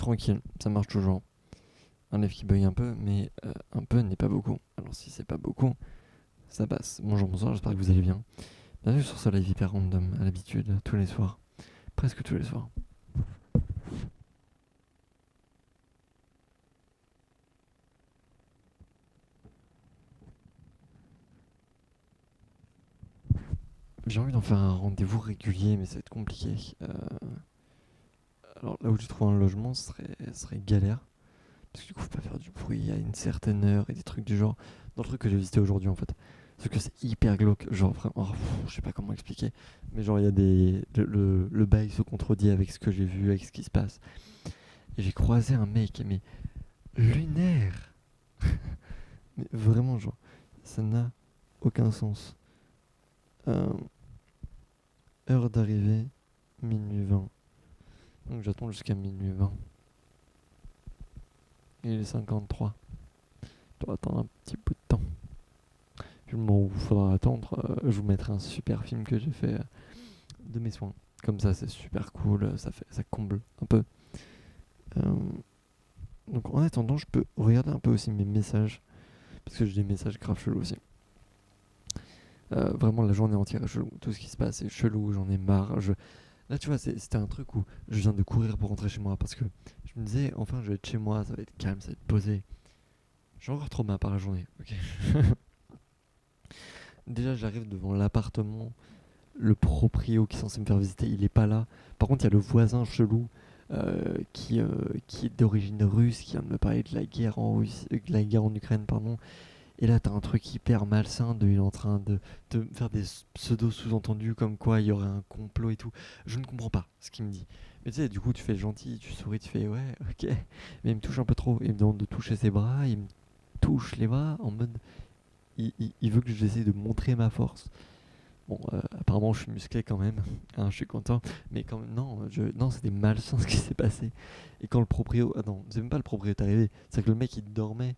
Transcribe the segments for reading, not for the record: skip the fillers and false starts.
tranquille, ça marche toujours. Un lèvre qui bug un peu, mais un peu n'est pas beaucoup. Alors si c'est pas beaucoup, ça passe. Bonjour, bonsoir, j'espère que vous allez bien. Bienvenue sur ce live hyper random, à l'habitude, tous les soirs. Presque tous les soirs. J'ai envie d'en faire un rendez-vous régulier, mais ça va être compliqué. Alors là où tu trouves un logement, ce serait galère. Parce que du coup, faut pas faire du bruit à une certaine heure et des trucs du genre. Dans le truc que j'ai visité aujourd'hui en fait. Sauf que c'est hyper glauque. Genre vraiment, je sais pas comment expliquer. Mais genre, il y a des. Le bail se contredit avec ce que j'ai vu, avec ce qui se passe. Et j'ai croisé un mec, mais lunaire. Mais vraiment, genre, ça n'a aucun sens. Euh, Heure d'arrivée, minuit 20. Donc j'attends jusqu'à minuit 20. Il est 53. Je dois attendre un petit bout de temps. Puis le moment où il faudra attendre, je vous mettrai un super film que j'ai fait de mes soins. Comme ça, c'est super cool, ça comble un peu. Euh, donc en attendant, je peux regarder un peu aussi mes messages. Parce que j'ai des messages grave chelous aussi. Vraiment, la journée entière est chelou. Tout ce qui se passe est chelou, j'en ai marre. Là, tu vois, c'était un truc où je viens de courir pour rentrer chez moi. Parce que je me disais, enfin, je vais être chez moi, ça va être calme, ça va être posé. J'ai encore trop mal par la journée, ok. Déjà, j'arrive devant l'appartement. Le proprio qui est censé me faire visiter, il est pas là. Par contre, il y a le voisin chelou qui est d'origine russe, qui vient de me parler de la guerre en Russie, de la guerre en Ukraine, pardon. Et là, t'as un truc hyper malsain il est en train de me faire des pseudo sous-entendus comme quoi il y aurait un complot et tout. Je ne comprends pas ce qu'il me dit. Mais tu sais, du coup, tu fais le gentil, tu souris, tu fais ouais, ok. Mais il me touche un peu trop. Il me demande de toucher ses bras, il me touche les bras en mode. Il veut que j'essaie de montrer ma force. Bon, apparemment, je suis musclé quand même, hein, je suis content. Mais quand même, non, c'était malsain ce qui s'est passé. Et quand le proprio. Ah non, c'est même pas le proprio est arrivé, c'est que le mec il dormait.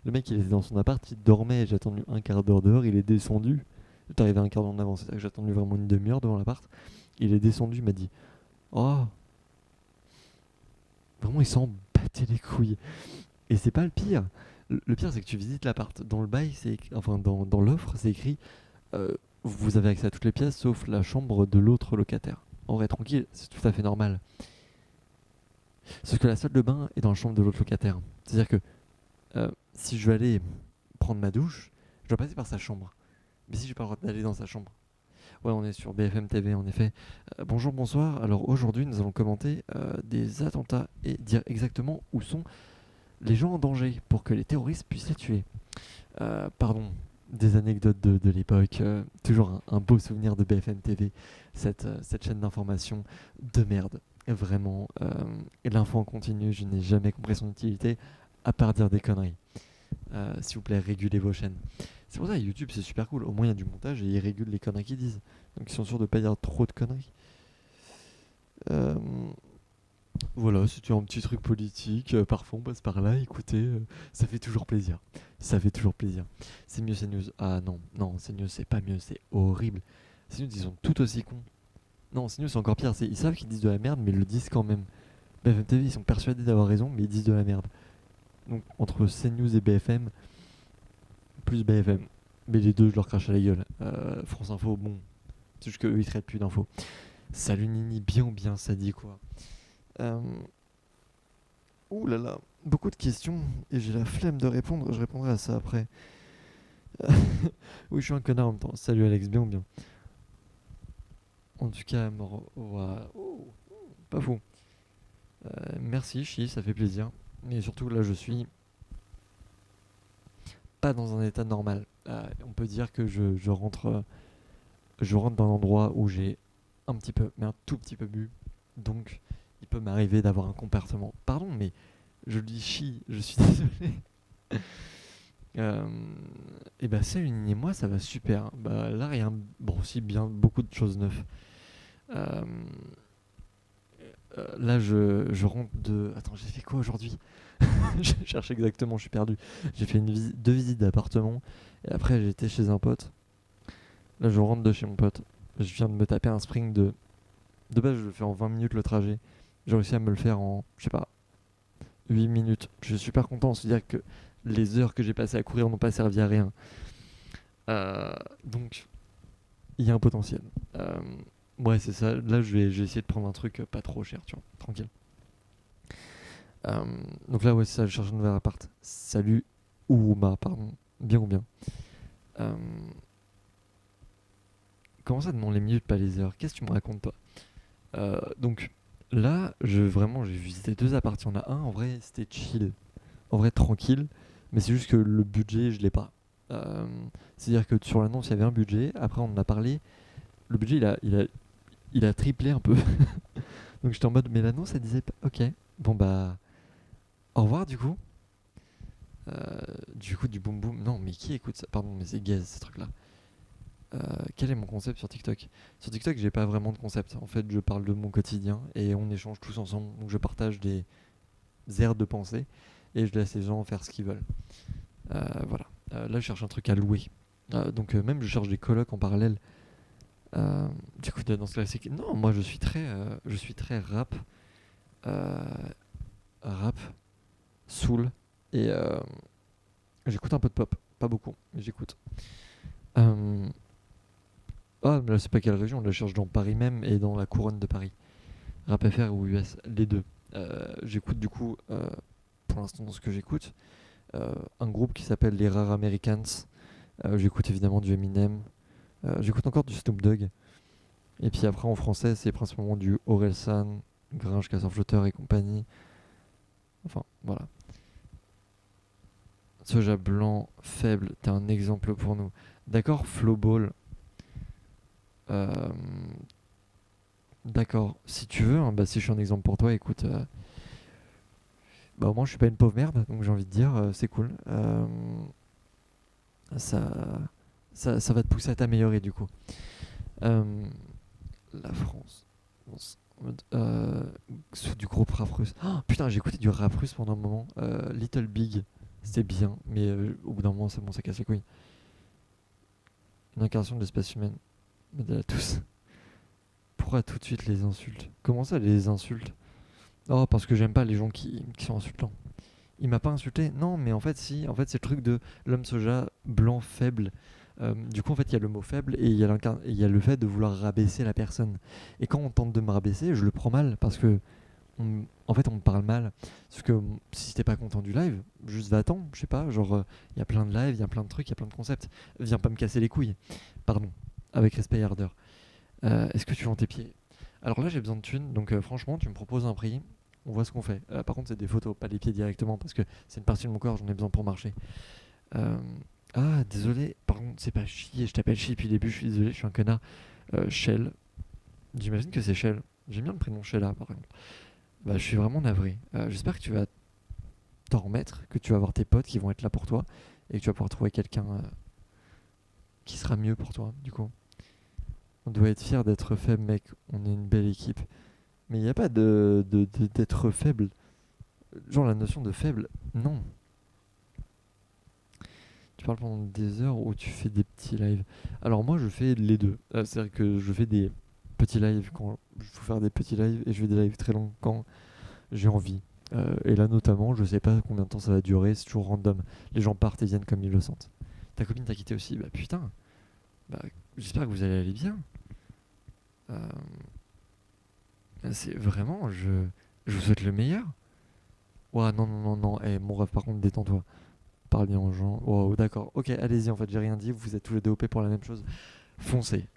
Le mec il était dans son appart, il dormait. J'ai attendu un quart d'heure dehors, il est descendu. J'étais arrivé un quart d'heure en avance, c'est-à-dire que j'ai attendu vraiment une demi-heure devant l'appart. Il est descendu, il m'a dit oh, vraiment, il s'en battait les couilles. Et c'est pas le pire. Le pire, c'est que tu visites l'appart. Dans le bail, enfin, dans l'offre, c'est écrit euh, vous avez accès à toutes les pièces sauf la chambre de l'autre locataire. En vrai, tranquille, c'est tout à fait normal. Sauf que la salle de bain est dans la chambre de l'autre locataire. C'est-à-dire que si je veux aller prendre ma douche, je dois passer par sa chambre. Mais si j'ai pas le droit d'aller dans sa chambre. Ouais, on est sur BFM TV en effet. Bonjour, bonsoir. Alors aujourd'hui, nous allons commenter des attentats et dire exactement où sont les gens en danger pour que les terroristes puissent les tuer. Pardon, des anecdotes de l'époque. Toujours un beau souvenir de BFM TV, cette chaîne d'information de merde. Vraiment, et l'info en continu, je n'ai jamais compris son utilité, à part dire des conneries. S'il vous plaît, régulez vos chaînes. C'est pour ça que YouTube c'est super cool. Au moins il y a du montage et ils régulent les conneries qu'ils disent. Donc ils sont sûrs de pas dire trop de conneries. Euh, voilà, c'était un petit truc politique. Parfois on passe par là. Écoutez, ça fait toujours plaisir. Ça fait toujours plaisir. C'est mieux CNews. Ah non, non, CNews c'est pas mieux, c'est horrible. CNews ils sont tout aussi cons. Non, CNews c'est encore pire. Ils savent qu'ils disent de la merde, mais ils le disent quand même. BFM TV ils sont persuadés d'avoir raison, mais ils disent de la merde. Donc entre CNews et BFM, plus BFM. Mais les deux, je leur crache à la gueule. France Info, bon, c'est juste qu'eux ils traitent plus d'infos. Salut Nini, bien ou bien, ça dit quoi. euh... Ouh là là, beaucoup de questions et j'ai la flemme de répondre, je répondrai à ça après. Oui, je suis un connard en même temps. Salut Alex, bien ou bien. En tout cas, oh, pas fou. Merci Chi, ça fait plaisir. Mais surtout là, je suis pas dans un état normal. On peut dire que je rentre dans un endroit où j'ai un petit peu, mais un tout petit peu bu. Donc, il peut m'arriver d'avoir un comportement. Pardon, mais je dis chi, je suis désolé. Euh, et bah salut Nini, moi ça va super. Bah là rien, bon si bien beaucoup de choses neuves. Euh, Là je rentre de... Attends, j'ai fait quoi aujourd'hui? Je cherche exactement, je suis perdu. J'ai fait deux visites d'appartement et après j'ai été chez un pote. Là je rentre de chez mon pote. Je viens de me taper un sprint de... De base je le fais en 20 minutes le trajet. J'ai réussi à me le faire en, je sais pas, 8 minutes. Je suis super content. C'est-à-dire que les heures que j'ai passées à courir n'ont pas servi à rien. Euh, donc, il y a un potentiel. Euh, ouais, c'est ça. Là, je vais essayer de prendre un truc pas trop cher, tu vois, tranquille. Euh, donc là, ouais, c'est ça, je cherche un nouvel appart. Salut, Ouma, pardon. Bien ou bien. Euh, comment ça, non, les minutes, pas les heures? Qu'est-ce que tu me racontes, toi? Donc là, j'ai visité deux apparts. Il y en a un, en vrai, c'était chill. En vrai, tranquille. Mais c'est juste que le budget, je l'ai pas. Euh, C'est-à-dire que sur l'annonce, il y avait un budget. Après, on en a parlé. Le budget, il a triplé un peu. Donc j'étais en mode, mais l'annonce, elle disait, ok, bon bah, au revoir du coup. Du coup, du boom boom. Non, mais qui écoute ça? Pardon, mais c'est gaze ces trucs-là. Quel est mon concept sur TikTok? Sur TikTok, j'ai pas vraiment de concept. En fait, je parle de mon quotidien et on échange tous ensemble. Donc je partage des aires de pensée et je laisse les gens faire ce qu'ils veulent. Voilà. Là, je cherche un truc à louer. Donc même, je cherche des colocs en parallèle. Du coup, dans ce classique, non, moi, je suis très rap, euh, rap, soul et j'écoute un peu de pop. Pas beaucoup, mais j'écoute. Euh, Ah, mais là, c'est pas quelle région, là, je cherche dans Paris même et dans la couronne de Paris. Rap FR ou US, les deux. J'écoute du coup, pour l'instant, dans ce que j'écoute, un groupe qui s'appelle les Rare Americans. J'écoute évidemment du Eminem. J'écoute encore du Snoop Dogg. Et puis après, en français, c'est principalement du Orelsan, Gringe, Casseur Flotteur et compagnie. Enfin, voilà. Soja blanc, faible, t'es un exemple pour nous. D'accord, Flowball. Euh, D'accord, si tu veux, hein, bah, si je suis un exemple pour toi, écoute, bah, au moins je suis pas une pauvre merde, donc j'ai envie de dire, c'est cool. Ça, ça va te pousser à t'améliorer du coup. Euh, la France. Bon, en mode, sous du gros rap russe. Oh, putain, j'ai écouté du rap russe pendant un moment. Little Big, c'était bien, mais au bout d'un moment, c'est bon, ça casse les couilles. Une incarnation de l'espèce humaine. Modèle à tous. Pourquoi tout de suite les insultes? Comment ça, les insultes? Oh, parce que j'aime pas les gens qui sont insultants. Il m'a pas insulté. Non, mais en fait, si. En fait, c'est le truc de l'homme soja blanc faible. Du coup, en fait, il y a le mot faible et il y a le fait de vouloir rabaisser la personne. Et quand on tente de me rabaisser, je le prends mal parce que, en fait, on me parle mal. Sauf que si t'es pas content du live, juste va-t'en. Je sais pas, genre, il y a plein de lives, il y a plein de trucs, il y a plein de concepts. Viens pas me casser les couilles. Pardon. Avec respect et ardeur. Est-ce que tu vends tes pieds? Alors là, j'ai besoin de thunes, donc franchement, tu me proposes un prix, on voit ce qu'on fait. Par contre, c'est des photos, pas les pieds directement, parce que c'est une partie de mon corps, j'en ai besoin pour marcher. Euh, Ah, désolé, par contre, c'est pas chier, je t'appelle chier depuis le début, je suis désolé, je suis un connard. Shell, j'imagine que c'est Shell. J'aime bien le prénom Shella, par exemple. Bah, je suis vraiment navré. J'espère que tu vas t'en remettre, que tu vas avoir tes potes qui vont être là pour toi, et que tu vas pouvoir trouver quelqu'un qui sera mieux pour toi, du coup. On doit être fier d'être faible, mec, on est une belle équipe. Mais il n'y a pas d'être faible. Genre la notion de faible, non. Tu parles pendant des heures ou tu fais des petits lives. Alors moi je fais les deux. C'est-à-dire que je fais des petits lives quand il faut faire des petits lives et je fais des lives très longs quand j'ai envie. Et là notamment, je sais pas combien de temps ça va durer, c'est toujours random. Les gens partent et viennent comme ils le sentent. Ta copine t'a quitté aussi, bah putain. Bah j'espère que vous allez aller bien. Euh, c'est vraiment, je vous souhaite le meilleur. Ouais, non, non, non, non. Mon rêve, par contre, détends-toi. Parle bien aux gens. Wow, d'accord. Ok, allez-y, en fait, j'ai rien dit. Vous êtes tous les deux OP pour la même chose. Foncez.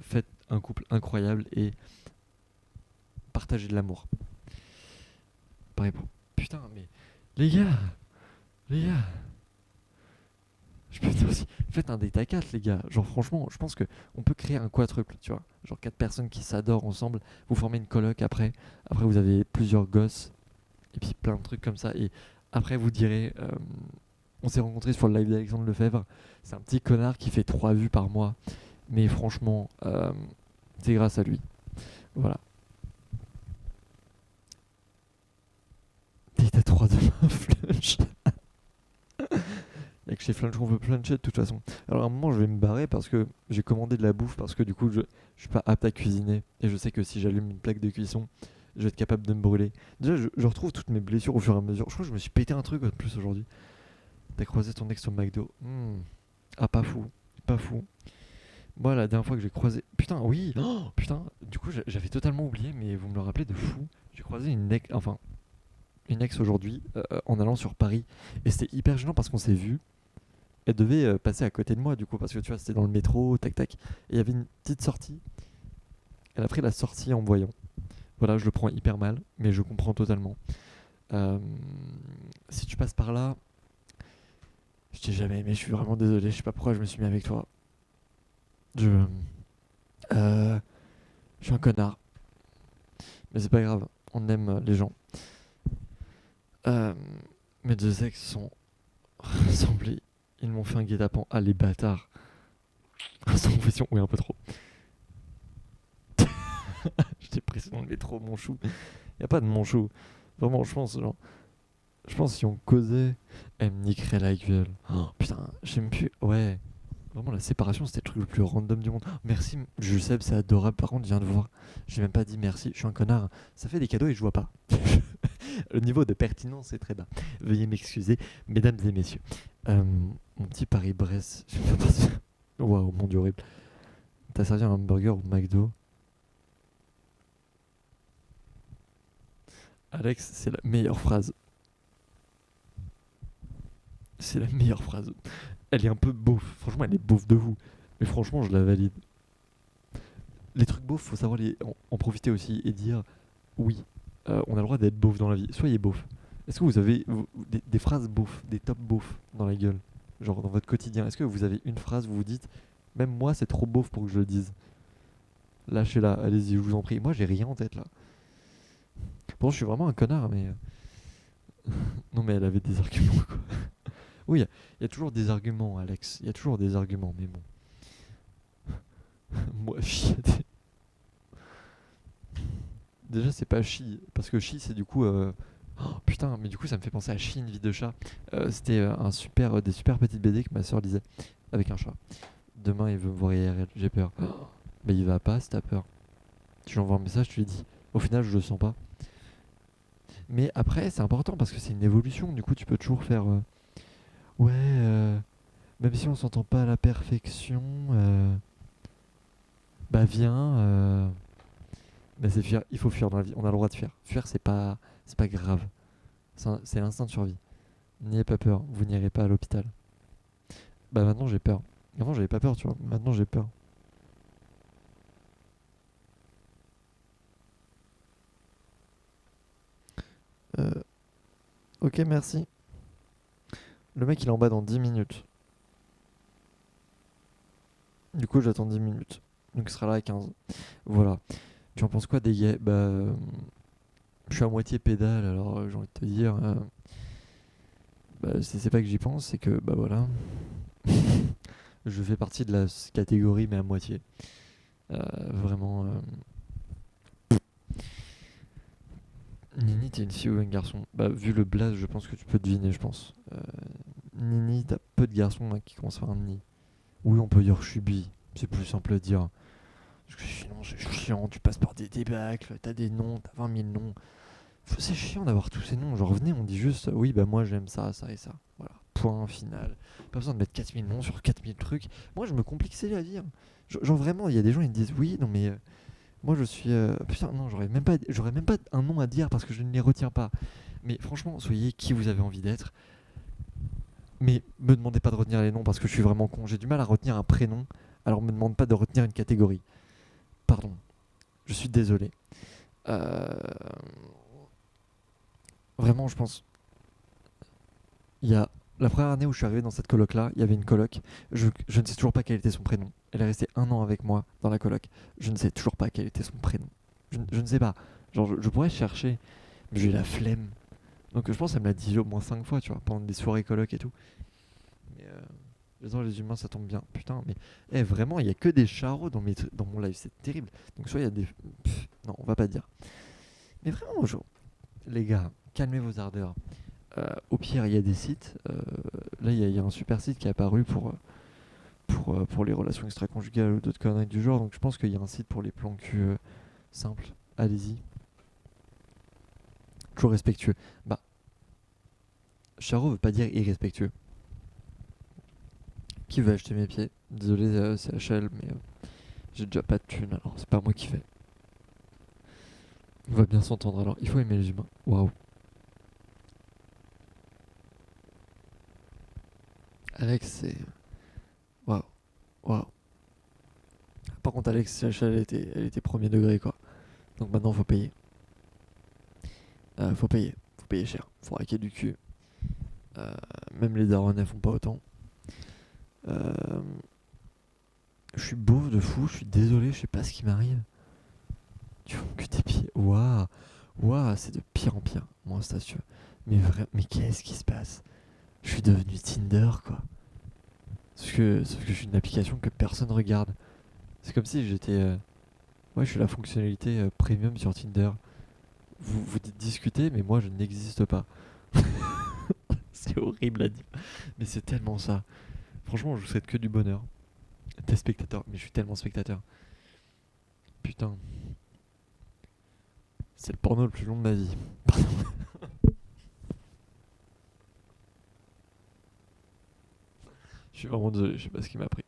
Faites un couple incroyable et partagez de l'amour. Pareil pour. Putain, mais. Les gars, les gars. Je peux dire aussi. Faites un date à 4, les gars. Genre, franchement, je pense que on peut créer un quadruple, tu vois. Genre, 4 personnes qui s'adorent ensemble. Vous formez une coloc après. Après, vous avez plusieurs gosses. Et puis plein de trucs comme ça. Et après, vous direz. On s'est rencontrés sur le live d'Alexandre Lefebvre. C'est un petit connard qui fait 3 vues par mois. Mais franchement, c'est grâce à lui. Voilà. T'as 3 demain, Flunch. Avec chez Flunch, on veut Fluncher de toute façon. Alors à un moment, je vais me barrer parce que j'ai commandé de la bouffe. Parce que du coup, je suis pas apte à cuisiner. Et je sais que si j'allume une plaque de cuisson, je vais être capable de me brûler. Déjà, je retrouve toutes mes blessures au fur et à mesure. Je crois que je me suis pété un truc en plus aujourd'hui. T'as croisé ton ex au McDo. Ah, pas fou. Pas fou. Moi, la dernière fois que j'ai croisé. Putain, oui. Oh, putain, du coup, j'avais totalement oublié, mais vous me le rappelez de fou. J'ai croisé une ex. Enfin, une ex aujourd'hui en allant sur Paris. Et c'était hyper gênant parce qu'on s'est vu. Elle devait passer à côté de moi, du coup, parce que tu vois, c'était dans le métro, tac tac. Et il y avait une petite sortie. Elle a pris la sortie en me voyant. Voilà, je le prends hyper mal, mais je comprends totalement. Euh, Si tu passes par là, je t'ai jamais aimé, je suis vraiment désolé, je sais pas pourquoi je me suis mis avec toi. Je. Euh, je suis un connard. Mais c'est pas grave, on aime les gens. Euh, Mes deux ex sont rassemblés. Ils m'ont fait un guet-apens. Ah, les bâtards. Sans confession, oui, un peu trop. J'étais pressé dans le métro, mon chou. Y a pas de mon chou. Vraiment, je pense, genre. Je pense que si on causait, elle me niquerait la gueule. Oh, putain, j'aime plus. Ouais. Vraiment, la séparation, c'était le truc le plus random du monde. Oh, merci, je sais, c'est adorable. Par contre, je viens de voir. J'ai même pas dit merci, je suis un connard. Ça fait des cadeaux et je vois pas. Le niveau de pertinence est très bas. Veuillez m'excuser, mesdames et messieurs. Mon petit Paris-Brest. Waouh, mon dieu, horrible. T'as servi un hamburger au McDo. Alex, c'est la meilleure phrase. C'est la meilleure phrase. Elle est un peu beauf. Franchement, elle est beauf de vous. Mais franchement, je la valide. Les trucs beaufs, faut savoir en profiter aussi et dire oui, on a le droit d'être beauf dans la vie. Soyez beauf. Est-ce que vous avez des phrases beauf, des top beauf dans la gueule? Genre dans votre quotidien. Est-ce que vous avez une phrase où vous dites, même moi, c'est trop beauf pour que je le dise? Lâchez-la, allez-y, je vous en prie. Moi, j'ai rien en tête là. Bon, je suis vraiment un connard, mais. Non, mais elle avait des arguments, quoi. Oui, il y a toujours des arguments, Alex. Il y a toujours des arguments, mais bon. Moi, chiader. Déjà, c'est pas chi, parce que chi, c'est du coup. Oh, putain, mais du coup, ça me fait penser à Chi, une vie de chat. C'était des super petites BD que ma soeur lisait avec un chat. Demain, il veut me voir IRL, j'ai peur. Oh, mais il va pas si t'as peur. Tu lui envoies un message, tu lui dis. Au final, je le sens pas. Mais après, c'est important parce que c'est une évolution. Du coup, tu peux toujours faire. Ouais, même si on s'entend pas à la perfection, bah viens. Mais c'est fuir, il faut fuir dans la vie. On a le droit de fuir. Fuir, c'est pas grave. C'est l'instinct de survie. N'ayez pas peur. Vous n'irez pas à l'hôpital. Bah maintenant j'ai peur. Avant j'avais pas peur, tu vois. Maintenant j'ai peur. Euh, ok, merci. Le mec il est en bas dans 10 minutes. Du coup j'attends 10 minutes. Donc il sera là à 15. Voilà. Tu en penses quoi des gays? Bah, je suis à moitié pédale, alors j'ai envie de te dire. Bah, c'est pas que j'y pense, c'est que bah voilà. Je fais partie de la catégorie, mais à moitié. Vraiment. Nini, t'es une fille ou un garçon? Bah, vu le blaze, je pense que tu peux deviner, je pense. Nini, t'as peu de garçons hein, qui commencent par un Nini. Oui, on peut dire que je suis bi. C'est plus simple à dire. Parce que sinon, c'est chiant. Tu passes par des débâcles, t'as des noms, t'as 20 000 noms. C'est chiant d'avoir tous ces noms. Genre, venez, on dit juste oui, bah moi j'aime ça, ça et ça. Voilà. Point final. Pas besoin de mettre 4000 noms sur 4000 trucs. Moi, je me complique c'est la vie. Hein. Genre, vraiment, il y a des gens, ils me disent oui, non mais. Moi, je suis. Putain, non, j'aurais même pas un nom à dire parce que je ne les retiens pas. Mais franchement, soyez qui vous avez envie d'être. Mais me demandez pas de retenir les noms parce que je suis vraiment con. J'ai du mal à retenir un prénom, alors me demande pas de retenir une catégorie. Pardon. Je suis désolé. Euh, Vraiment, je pense. Il y a la première année où je suis arrivé dans cette coloc-là, il y avait une coloc. Je ne sais toujours pas quel était son prénom. Elle est restée 1 an avec moi dans la coloc. Je ne sais toujours pas quel était son prénom. Je ne sais pas. Genre, je pourrais chercher, mais j'ai la flemme. Donc je pense qu'elle me l'a dit au moins 5 fois, tu vois, pendant des soirées coloc et tout. Mais les humains, ça tombe bien. Putain, mais vraiment, il y a que des charros dans mon live, c'est terrible. Donc soit il y a des... non, on va pas dire. Mais vraiment, les gars, calmez vos ardeurs. Au pire, il y a des sites. Là, il y a un super site qui est apparu pour les relations extra-conjugales ou d'autres conneries du genre. Donc je pense qu'il y a un site pour les plans cul simples. Allez-y. toujours respectueux. Bah, Charo veut pas dire irrespectueux. Qui veut acheter mes pieds? Désolé, c'est HL, mais j'ai déjà pas de thune, alors c'est pas moi qui vais. On va bien s'entendre alors. Il faut aimer les humains. Waouh. Alex, c'est. Waouh. Waouh. Par contre, Alex, CHL, elle était premier degré, quoi. Donc maintenant, faut payer. Faut payer. Faut payer cher. Faut raquer du cul. Euh, Même les darons, elles font pas autant. Euh, je suis beauf de fou. Je suis désolé. Je sais pas ce qui m'arrive. Tu vois que tes pieds. Waouh. Waouh, c'est de pire en pire. Mon Insta, si tu veux. Mais qu'est-ce qui se passe? Je suis devenu Tinder, quoi. Sauf que je suis une application que personne regarde. C'est comme si j'étais. Ouais, je suis la fonctionnalité premium sur Tinder. Vous dites discuter, mais moi je n'existe pas. C'est horrible à dire. Mais c'est tellement ça. Franchement, je vous souhaite que du bonheur. T'es spectateur, mais je suis tellement spectateur. Putain. C'est le porno le plus long de ma vie. Pardon. Je suis vraiment désolé, je sais pas ce qui m'a pris.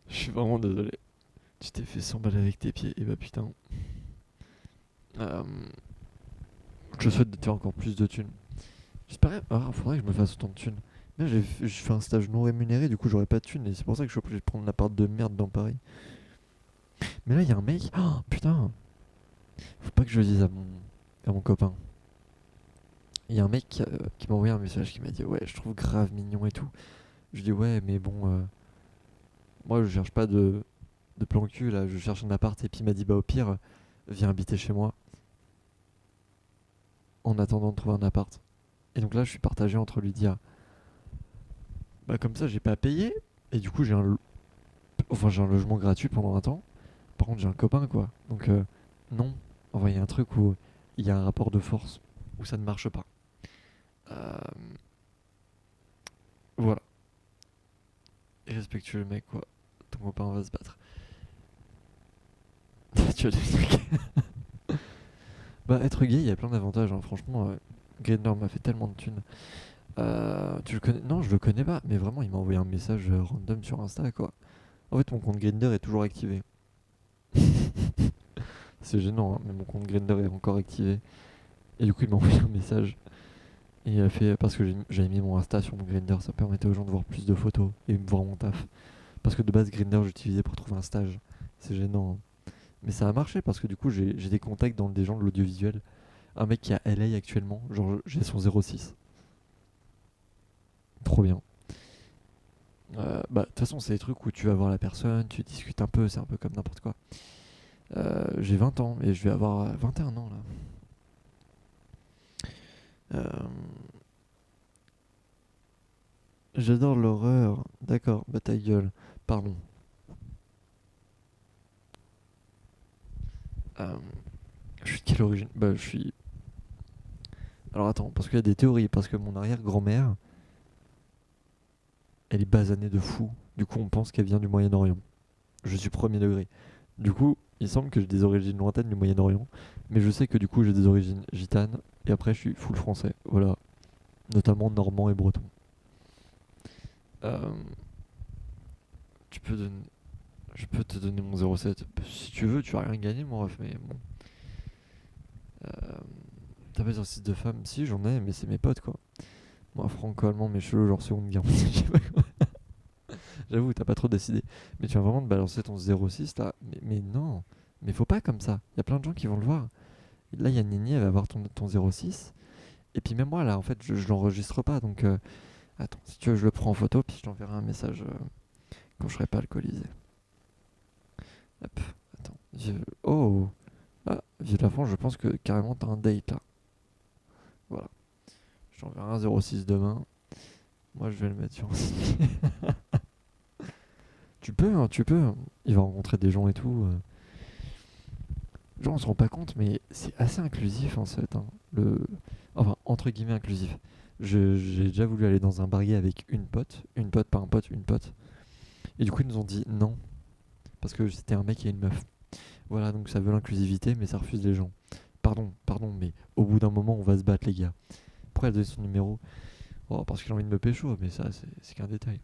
Je suis vraiment désolé. Tu t'es fait 100 balles avec tes pieds, et bah putain. Euh, je te souhaite de te faire encore plus de thunes. J'espérais. Ah, faudrait que je me fasse autant de thunes. Là, j'ai fait un stage non rémunéré, du coup, j'aurais pas de thunes, et c'est pour ça que je suis obligé de prendre l'appart de merde dans Paris. Mais là, il y a un mec. Oh putain! Faut pas que je le dise à mon copain. Il y a un mec qui m'a envoyé un message qui m'a dit ouais, je trouve grave mignon et tout. Je dis ouais, mais bon, moi je cherche pas de plan cul là, je cherche un appart. Et puis il m'a dit bah au pire, viens habiter chez moi en attendant de trouver un appart. Et donc là, je suis partagé entre lui dire bah comme ça, j'ai pas payé. Et du coup, j'ai un logement gratuit pendant un temps. Par contre, j'ai un copain quoi. Donc non. Enfin, il y a un truc où il y a un rapport de force où ça ne marche pas. Euh, voilà. Irrespectueux le mec quoi. Ton copain va se battre. Tu as des trucs. Bah être gay, il y a plein d'avantages, hein. Franchement, Grindr m'a fait tellement de thunes. Tu le connais? Non, je le connais pas, mais vraiment, il m'a envoyé un message random sur Insta, quoi. En fait, mon compte Grindr est toujours activé. C'est gênant, hein, mais mon compte Grindr est encore activé. Et du coup, il m'a envoyé un message. Et il a fait, parce que j'avais mis mon Insta sur mon Grindr, ça permettait aux gens de voir plus de photos et de voir mon taf. Parce que de base, Grindr, j'utilisais pour trouver un stage. C'est gênant, hein. Mais ça a marché parce que du coup, j'ai des contacts dans des gens de l'audiovisuel. Un mec qui est à LA actuellement, genre j'ai son 06. Trop bien. Bah, de toute façon, c'est des trucs où tu vas voir la personne, tu discutes un peu, c'est un peu comme n'importe quoi. J'ai 20 ans et je vais avoir 21 ans là. Euh, J'adore l'horreur. D'accord, bah ta gueule. Pardon. Euh, je suis de quelle origine? Bah, je suis. Alors attends, parce qu'il y a des théories. Parce que mon arrière-grand-mère, elle est basanée de fou. Du coup, on pense qu'elle vient du Moyen-Orient. Je suis premier degré. Du coup, il semble que j'ai des origines lointaines du Moyen-Orient. Mais je sais que du coup, j'ai des origines gitanes. Et après, je suis full français. Voilà. Notamment normand et breton. Euh, tu peux donner. Je peux te donner mon 07. Si tu veux, tu vas rien gagner, mon ref. Mais bon. Euh, T'as pas un site de femmes? Si, j'en ai, mais c'est mes potes, quoi. Moi, franco-allemand, mes cheveux, genre Seconde Guerre mondiale, je sais pas quoi. J'avoue, t'as pas trop décidé. Mais tu vas vraiment te balancer ton 06 là. Mais non. Mais faut pas comme ça. Il y a plein de gens qui vont le voir. Là, il y a Nini, elle va voir ton 06. Et puis même moi, là, en fait, je l'enregistre pas. Donc, attends, si tu veux, je le prends en photo, puis je t'enverrai un message quand je serai pas alcoolisé. Hop, attends. Oh! Ah, vieux de la France, je pense que carrément t'as un date là. Voilà. Je t'enverrai un 06 demain. Moi, je vais le mettre sur un site. Tu peux, hein, tu peux. Il va rencontrer des gens et tout. Genre, on se rend pas compte, mais c'est assez inclusif en fait, hein. Enfin, entre guillemets inclusif. J'ai déjà voulu aller dans un bar gay avec une pote, pas un pote, une pote. Et du coup, ils nous ont dit non, parce que c'était un mec et une meuf. Voilà, donc ça veut l'inclusivité, mais ça refuse les gens. pardon, mais au bout d'un moment, on va se battre, les gars. Pourquoi elle a donné son numéro? Oh, parce qu'il a envie de me pécho, mais ça, c'est qu'un détail.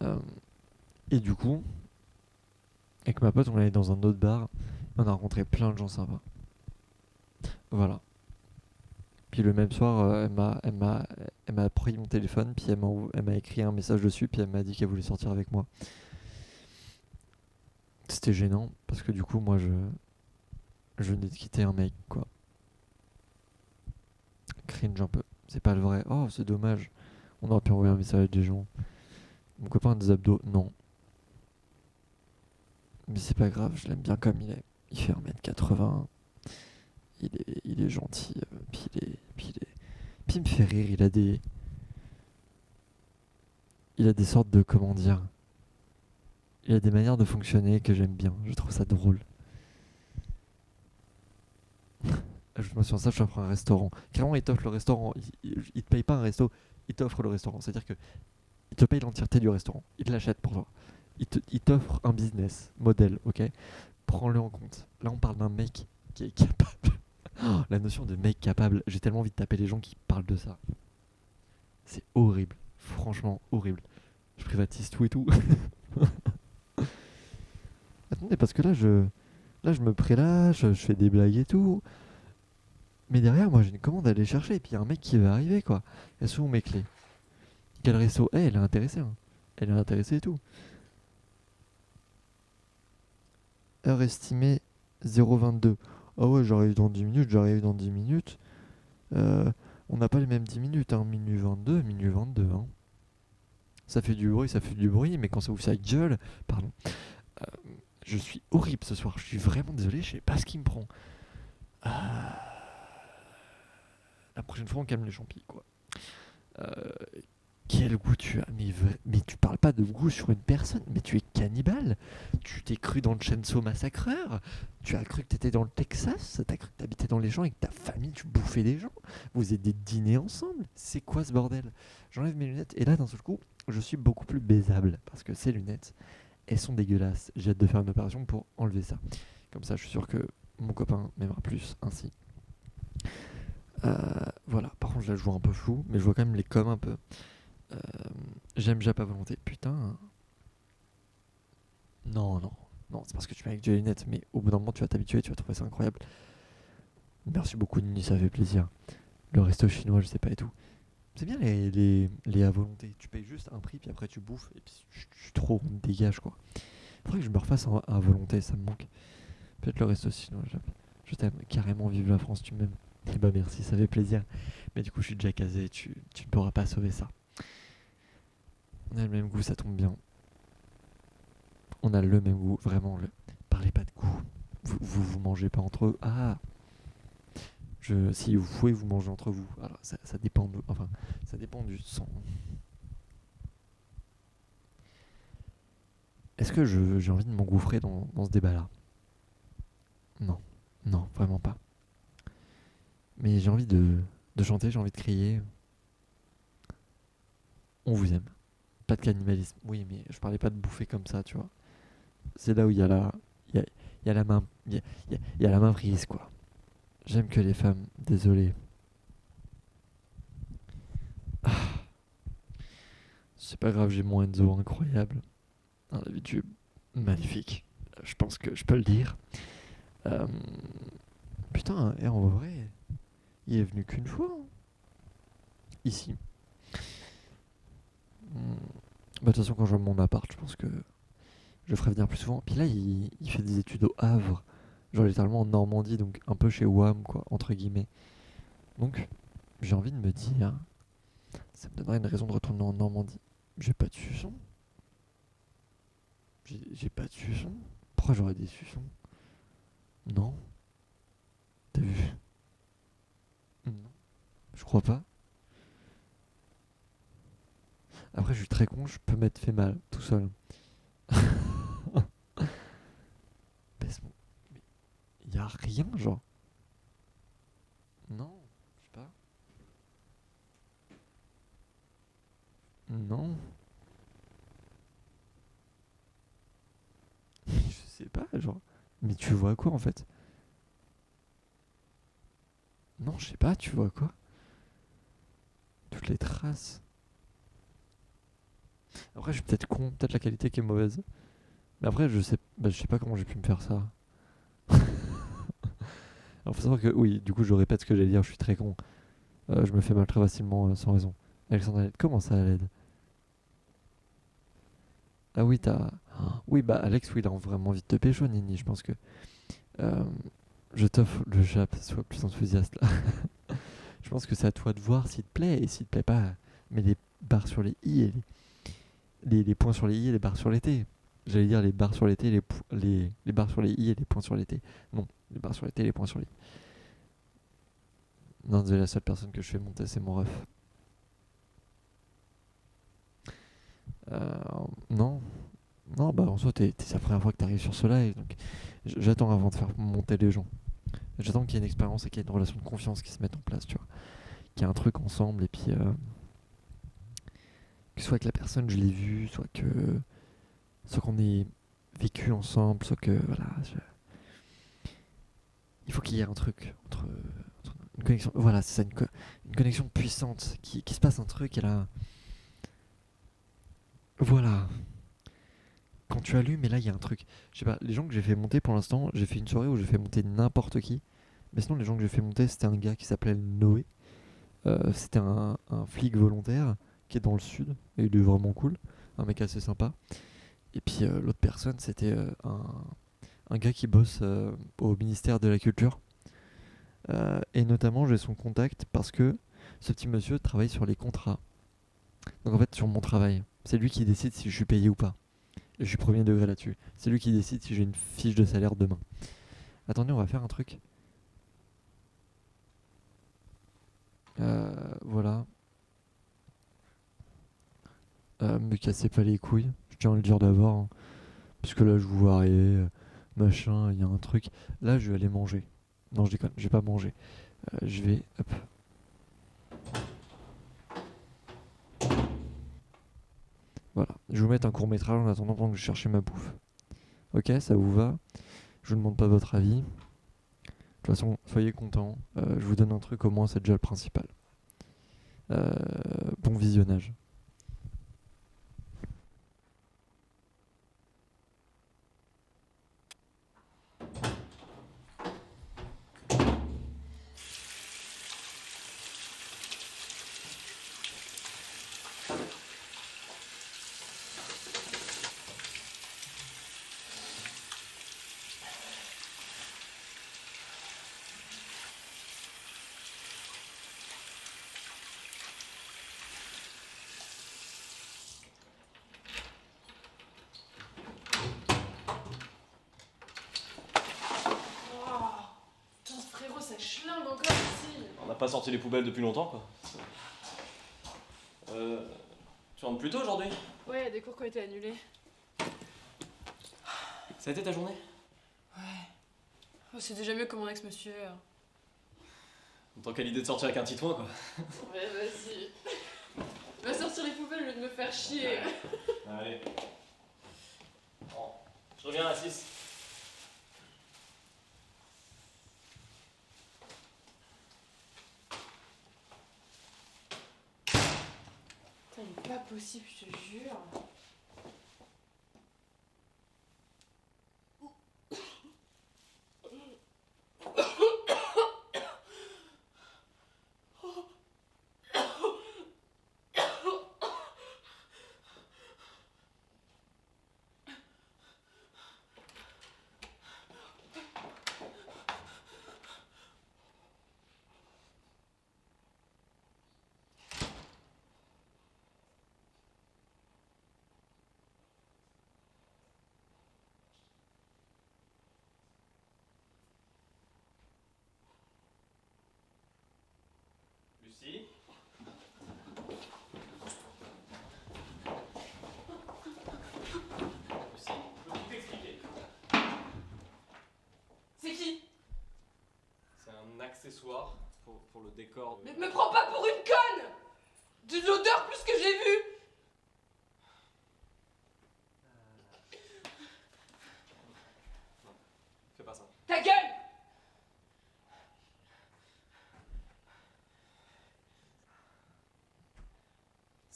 Euh, et du coup, avec ma pote, on allait dans un autre bar. On a rencontré plein de gens sympas. Voilà. Puis le même soir, elle m'a pris mon téléphone, puis elle m'a écrit un message dessus, puis elle m'a dit qu'elle voulait sortir avec moi. C'était gênant, parce que du coup, moi, je venais de quitter un mec, quoi. Cringe un peu. C'est pas le vrai. Oh, c'est dommage. On aurait pu envoyer un message à des gens. Mon copain a des abdos, non. Mais c'est pas grave, je l'aime bien comme il est. Il fait 1m80. Il est gentil. Puis il me fait rire. Il a des sortes de. Comment dire? Il a des manières de fonctionner que j'aime bien. Je trouve ça drôle. Ajoute-moi sur ça, je t'offre un restaurant. Clairement, il t'offre le restaurant. Il te paye pas un resto, il t'offre le restaurant. C'est-à-dire que il te paye l'entièreté du restaurant. Il te l'achète pour toi. Il t'offre un business modèle, ok? Prends-le en compte. Là, on parle d'un mec qui est capable. Oh, la notion de mec capable, j'ai tellement envie de taper les gens qui parlent de ça. C'est horrible. Franchement, horrible. Je privatise tout et tout. Attendez, parce que là, je me prélâche, je fais des blagues et tout. Mais derrière, moi, j'ai une commande à aller chercher. Et puis, il y a un mec qui va arriver, quoi. Elles sont où mes clés? Quel resto? Eh, elle est intéressée, hein. Elle est intéressée et tout. Heure estimée 0,22. Ah ouais, j'arrive dans 10 minutes. Euh, on n'a pas les mêmes 10 minutes, hein. Minuit 22, hein. Ça fait du bruit, mais quand ça ouvre sa gueule, pardon. Euh, je suis horrible ce soir, je suis vraiment désolé, je sais pas ce qui me prend. Euh, la prochaine fois, on calme les champis, quoi. Euh, Quel goût tu as, mais tu parles pas de goût sur une personne, mais tu es cannibale. Tu t'es cru dans le Chainsaw Massacreur. Tu as cru que t'étais dans le Texas. T'as cru que t'habitais dans les gens avec ta famille, tu bouffais des gens. Vous êtes des dîners ensemble. C'est quoi ce bordel? J'enlève mes lunettes et là, d'un seul coup, je suis beaucoup plus baisable parce que ces lunettes, elles sont dégueulasses. J'ai hâte de faire une opération pour enlever ça. Comme ça, je suis sûr que mon copain m'aimera plus ainsi. Voilà, par contre, je la joue un peu flou, mais je vois quand même les coms un peu. Euh, J'aime Jap à volonté. Putain. Non, non. Non, c'est parce que tu mets avec des lunettes, mais au bout d'un moment, tu vas t'habituer, tu vas trouver ça incroyable. Merci beaucoup, Nini, ça fait plaisir. Le resto chinois, je sais pas et tout. C'est bien les à volonté. Tu payes juste un prix, puis après tu bouffes, et puis je suis trop, on me dégage quoi. Faudrait que je me refasse un à volonté, ça me manque. Peut-être le resto chinois, je t'aime carrément, vive la France, tu m'aimes. Et bah merci, ça fait plaisir. Mais du coup, je suis déjà casé, tu ne pourras pas sauver ça. On a le même goût, ça tombe bien. On a le même goût, vraiment. Parlez pas de goût. Vous mangez pas entre eux. Ah, si vous pouvez vous manger entre vous. Alors ça dépend enfin, ça dépend du sang. Est-ce que j'ai envie de m'engouffrer dans ce débat-là? Non, non, vraiment pas. Mais j'ai envie de chanter, j'ai envie de crier. On vous aime. Pas de cannibalisme. Oui, mais je parlais pas de bouffer comme ça, tu vois. C'est là où il y a la main, il y a la main prise, quoi. J'aime que les femmes. Désolé. C'est pas grave, j'ai mon Enzo incroyable. Un habitude magnifique. Je pense que je peux le dire. Euh, Putain, et en vrai, il est venu qu'une fois, hein, ici. Bah, de toute façon, quand je vois mon appart, je pense que je le ferai venir plus souvent. Puis là, il fait des études au Havre, genre littéralement en Normandie, donc un peu chez WAM, quoi, entre guillemets. Donc, j'ai envie de me dire, ça me donnerait une raison de retourner en Normandie. J'ai pas de suçon. J'ai pas de suçon. Pourquoi j'aurais des suçons? Non, t'as vu? Non, je crois pas. Après, je suis très con, je peux m'être fait mal tout seul. Baisse-moi. Mais y a rien, genre. Non, je sais pas. Non, je sais pas, genre. Mais tu vois quoi en fait? Non, je sais pas, tu vois quoi? Toutes les traces. Après, je suis peut-être con, peut-être la qualité qui est mauvaise. Mais après, je sais pas comment j'ai pu me faire ça. Alors, faut savoir que, oui, du coup, je répète ce que j'allais dire, je suis très con. Je me fais mal très facilement sans raison. Alexandre Aled, comment ça, Aled? Ah oui, t'as. Oui, bah, Alex, oui, il a vraiment envie de te pécho, Nini. Je pense que. euh, je t'offre le jap, sois plus enthousiaste là. Je pense que c'est à toi de voir s'il te plaît et s'il te plaît pas, mets les barres sur les i et les points sur les i et les barres sur les t. J'allais dire les barres sur les t, les barres sur les i et les points sur les t. Non, les barres sur les t et les points sur les i. Non, désolé, la seule personne que je fais monter, c'est mon ref. Euh, non, non, bah en soi, c'est la première fois que t'arrives sur ce live, donc j'attends avant de faire monter les gens. J'attends qu'il y ait une expérience et qu'il y ait une relation de confiance qui se mette en place, tu vois. Qu'il y ait un truc ensemble et puis que soit que la personne, je l'ai vue, soit qu'on ait vécu ensemble, soit que voilà, il faut qu'il y ait un truc entre une connexion. Voilà, c'est ça, une connexion puissante, qui se passe un truc et là, voilà. Quand tu allumes, et là il y a un truc. Je sais pas, les gens que j'ai fait monter pour l'instant, j'ai fait une soirée où j'ai fait monter n'importe qui. Mais sinon, les gens que j'ai fait monter, c'était un gars qui s'appelait Noé. C'était un flic volontaire qui est dans le sud et il est vraiment cool, un mec assez sympa. Et puis l'autre personne, c'était un gars qui bosse au ministère de la Culture. Et notamment, j'ai son contact parce que ce petit monsieur travaille sur les contrats. Donc en fait, sur mon travail, c'est lui qui décide si je suis payé ou pas. Et je suis premier degré là-dessus. C'est lui qui décide si j'ai une fiche de salaire demain. Attendez, on va faire un truc. Voilà. Me cassez pas les couilles. Je tiens à le dire d'abord. Hein. Parce que là, je vous vois arriver. Machin, il y a un truc. Là, je vais aller manger. Non, je déconne, je vais pas manger. Je vais. Hop. Voilà. Je vais vous mettre un court métrage en attendant pendant que je cherchais ma bouffe. Ok, ça vous va? Je vous demande pas votre avis. De toute façon, soyez contents. Je vous donne un truc, au moins, c'est déjà le principal. Bon visionnage. Oh, putain, frérot, ça schlingue encore ici. On n'a pas sorti les poubelles depuis longtemps, quoi. Tu rentres plus tôt aujourd'hui? Ouais, y a des cours qui ont été annulés. Ça a été ta journée? Ouais. Oh, c'est déjà mieux que mon ex-monsieur. Tant qu'à l'idée de sortir avec un titouan, quoi. Ouais, vas-y. Va sortir les poubelles au lieu de me faire chier. Allez. Bon, je reviens à 6. Putain, il est pas possible, je te jure. Lucie? Lucie, je peux tout t'expliquer. C'est qui? C'est un accessoire pour le décor. Mais me prends pas pour une conne! De l'odeur plus que j'ai vu! Fais pas ça. Ta gueule!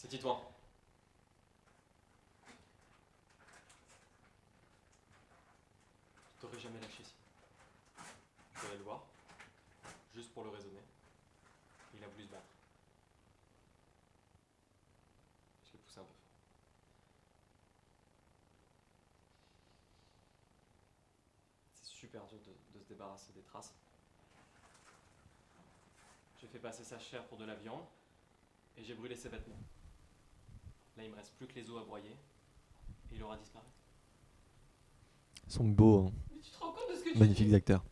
Titouan. Je t'aurais jamais lâché ici. Je suis allé le voir, juste pour le raisonner. Il a voulu se battre. Je l'ai poussé un peu fort. C'est super dur de se débarrasser des traces. J'ai fait passer sa chair pour de la viande et j'ai brûlé ses vêtements. Là, il me reste plus que les os à broyer et il aura disparu. Ils sont beaux, hein. Mais tu te rends compte de ce que tu Magnifiques dis? acteurs.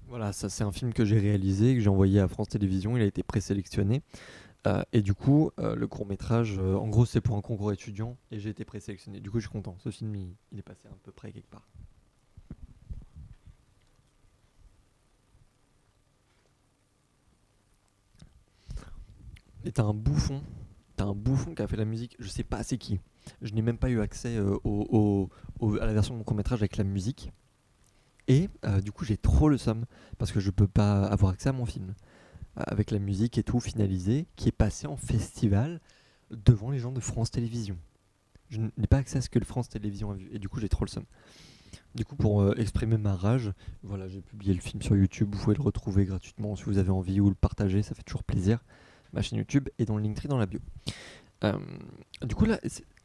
Voilà, ça c'est un film que j'ai réalisé, que j'ai envoyé à France Télévisions, il a été présélectionné. Et du coup, le court métrage, en gros c'est pour un concours étudiant et j'ai été présélectionné. Du coup je suis content, ce film il est passé à peu près quelque part. Et t'as un bouffon qui a fait la musique, je sais pas c'est qui. Je n'ai même pas eu accès à la version de mon court métrage avec la musique. Et du coup j'ai trop le seum parce que je peux pas avoir accès à mon film. Avec la musique et tout finalisé, qui est passé en festival devant les gens de France Télévisions. Je n'ai pas accès à ce que le France Télévisions a vu, et du coup j'ai trop le seum. Du coup pour exprimer ma rage, voilà, j'ai publié le film sur YouTube, vous pouvez le retrouver gratuitement si vous avez envie ou le partager, ça fait toujours plaisir. Ma chaîne YouTube est dans le Linktree dans la bio. Euh, du coup là,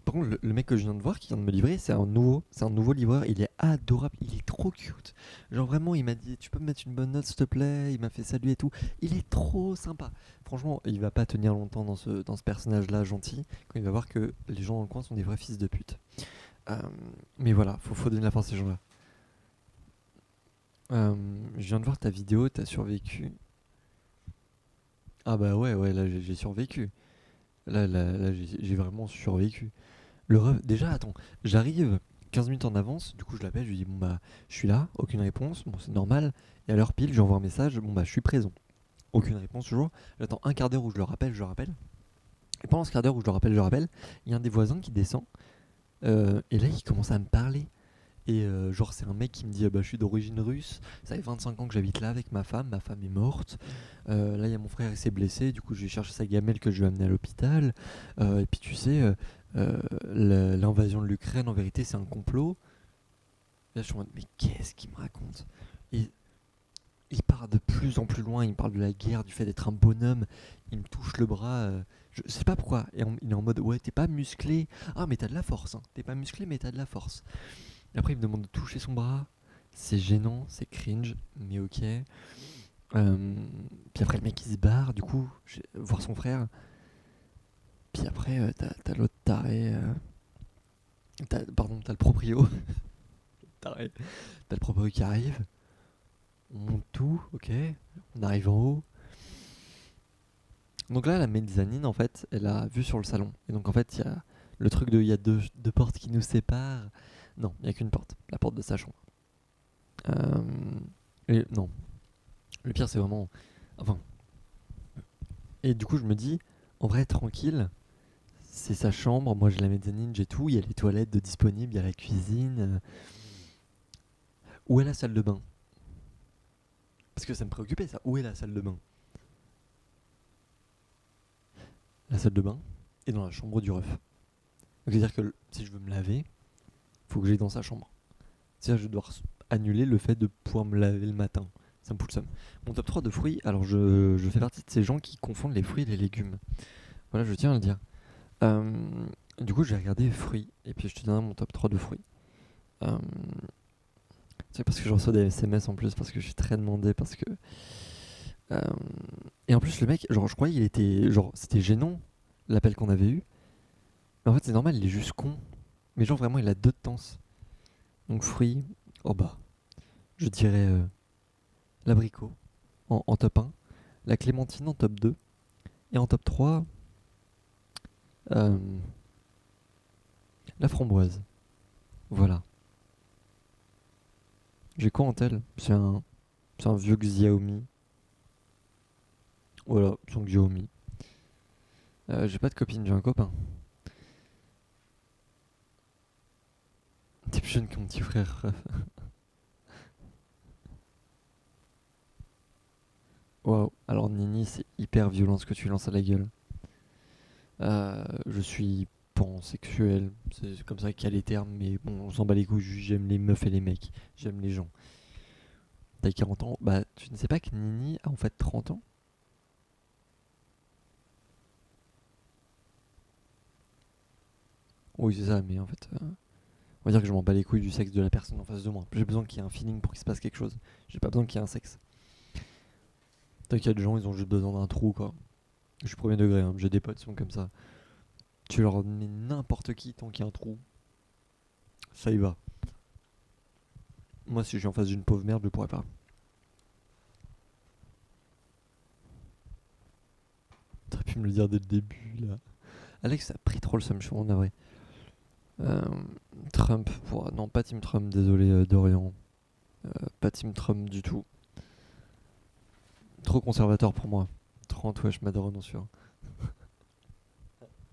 par contre le mec que je viens de voir qui vient de me livrer, c'est un nouveau livreur, il est adorable, il est trop cute. Genre vraiment, il m'a dit tu peux me mettre une bonne note s'il te plaît, il m'a fait saluer et tout. Il est trop sympa. Franchement, il va pas tenir longtemps dans ce personnage-là gentil quand il va voir que les gens dans le coin sont des vrais fils de pute. Euh, mais voilà, faut donner la force à ces gens-là. Je viens de voir ta vidéo, t'as survécu. Ah bah ouais, là j'ai survécu. Là, j'ai vraiment survécu. Déjà, attends, j'arrive 15 minutes en avance, du coup je l'appelle, je lui dis bon bah je suis là, aucune réponse, bon c'est normal, et à l'heure pile je lui envoie un message, bon bah je suis présent, aucune réponse toujours, j'attends un quart d'heure où je le rappelle, et pendant ce quart d'heure où je le rappelle, il y a un des voisins qui descend, et là il commence à me parler, et genre c'est un mec qui me dit bah je suis d'origine russe, ça fait 25 ans que j'habite là avec ma femme est morte, là il y a mon frère il s'est blessé, du coup je vais chercher sa gamelle que je vais amener à l'hôpital, et puis tu sais l'invasion de l'Ukraine en vérité c'est un complot. Là je suis en mode mais qu'est-ce qu'il me raconte? Et il part de plus en plus loin, il me parle de la guerre, du fait d'être un bonhomme, il me touche le bras, je sais pas pourquoi, et il est en mode ouais t'es pas musclé, ah mais t'as de la force, hein. T'es pas musclé mais t'as de la force. Et après, il me demande de toucher son bras. C'est gênant, c'est cringe, mais ok. Puis après, le mec il se barre, du coup, je vais voir son frère. Puis après, t'as l'autre taré. T'as le proprio. Taré. T'as le proprio qui arrive. On monte tout, ok. On arrive en haut. Donc là, la mezzanine, en fait, elle a vue sur le salon. Et donc, en fait, il y a le truc de. Il y a deux portes qui nous séparent. Non, il n'y a qu'une porte, la porte de sa chambre. Non, le pire, c'est vraiment. Enfin. Et du coup, je me dis, en vrai, tranquille, c'est sa chambre. Moi, j'ai la mezzanine, j'ai tout. Il y a les toilettes de disponibles, il y a la cuisine. Où est la salle de bain? Parce que ça me préoccupait, ça. Où est la salle de bain? La salle de bain est dans la chambre du ref. Donc, c'est-à-dire que si je veux me laver, faut que j'aille dans sa chambre. C'est-à-dire que je dois annuler le fait de pouvoir me laver le matin. Ça me fout le seum. Mon top 3 de fruits, alors je fais partie de ces gens qui confondent les fruits et les légumes. Voilà, je tiens à le dire. Du coup, j'ai regardé fruits et puis je te donnerai mon top 3 de fruits. C'est parce que je reçois des SMS en plus, parce que je suis très demandé, parce que. Et en plus, le mec, genre, je croyais qu'il était. Genre, c'était gênant l'appel qu'on avait eu. Mais en fait, c'est normal, il est juste con. Mais genre, vraiment, il a deux de tenses. Donc, fruits, oh bah, je dirais l'abricot en top 1, la clémentine en top 2, et en top 3, La framboise. Voilà. J'ai quoi en tel? C'est un vieux Xiaomi. Voilà, son Xiaomi. J'ai pas de copine, j'ai un copain. T'es plus jeune que mon petit frère. Waouh. Alors Nini, c'est hyper violent ce que tu lances à la gueule. Je suis pansexuel, c'est comme ça qu'il y a les termes, mais bon, on s'en bat les couilles, j'aime les meufs et les mecs, j'aime les gens. T'as 40 ans, bah tu ne sais pas que Nini a en fait 30 ans? Oui, c'est ça, mais en fait, on va dire que je m'en bats les couilles du sexe de la personne en face de moi. J'ai besoin qu'il y ait un feeling pour qu'il se passe quelque chose. J'ai pas besoin qu'il y ait un sexe. T'inquiète, les gens, ils ont juste besoin d'un trou, quoi. Je suis premier degré, hein, j'ai des potes qui sont comme ça. Tu leur mets n'importe qui tant qu'il y a un trou, ça y va. Moi, si je suis en face d'une pauvre merde, je pourrais pas. T'aurais pu me le dire dès le début, là. Alex a pris trop le seum, je suis en navré. Euh, Trump, non, pas Team Trump, désolé, Dorian. Pas Team Trump du tout. Trop conservateur pour moi. 30, wesh, m'adore, non sûr.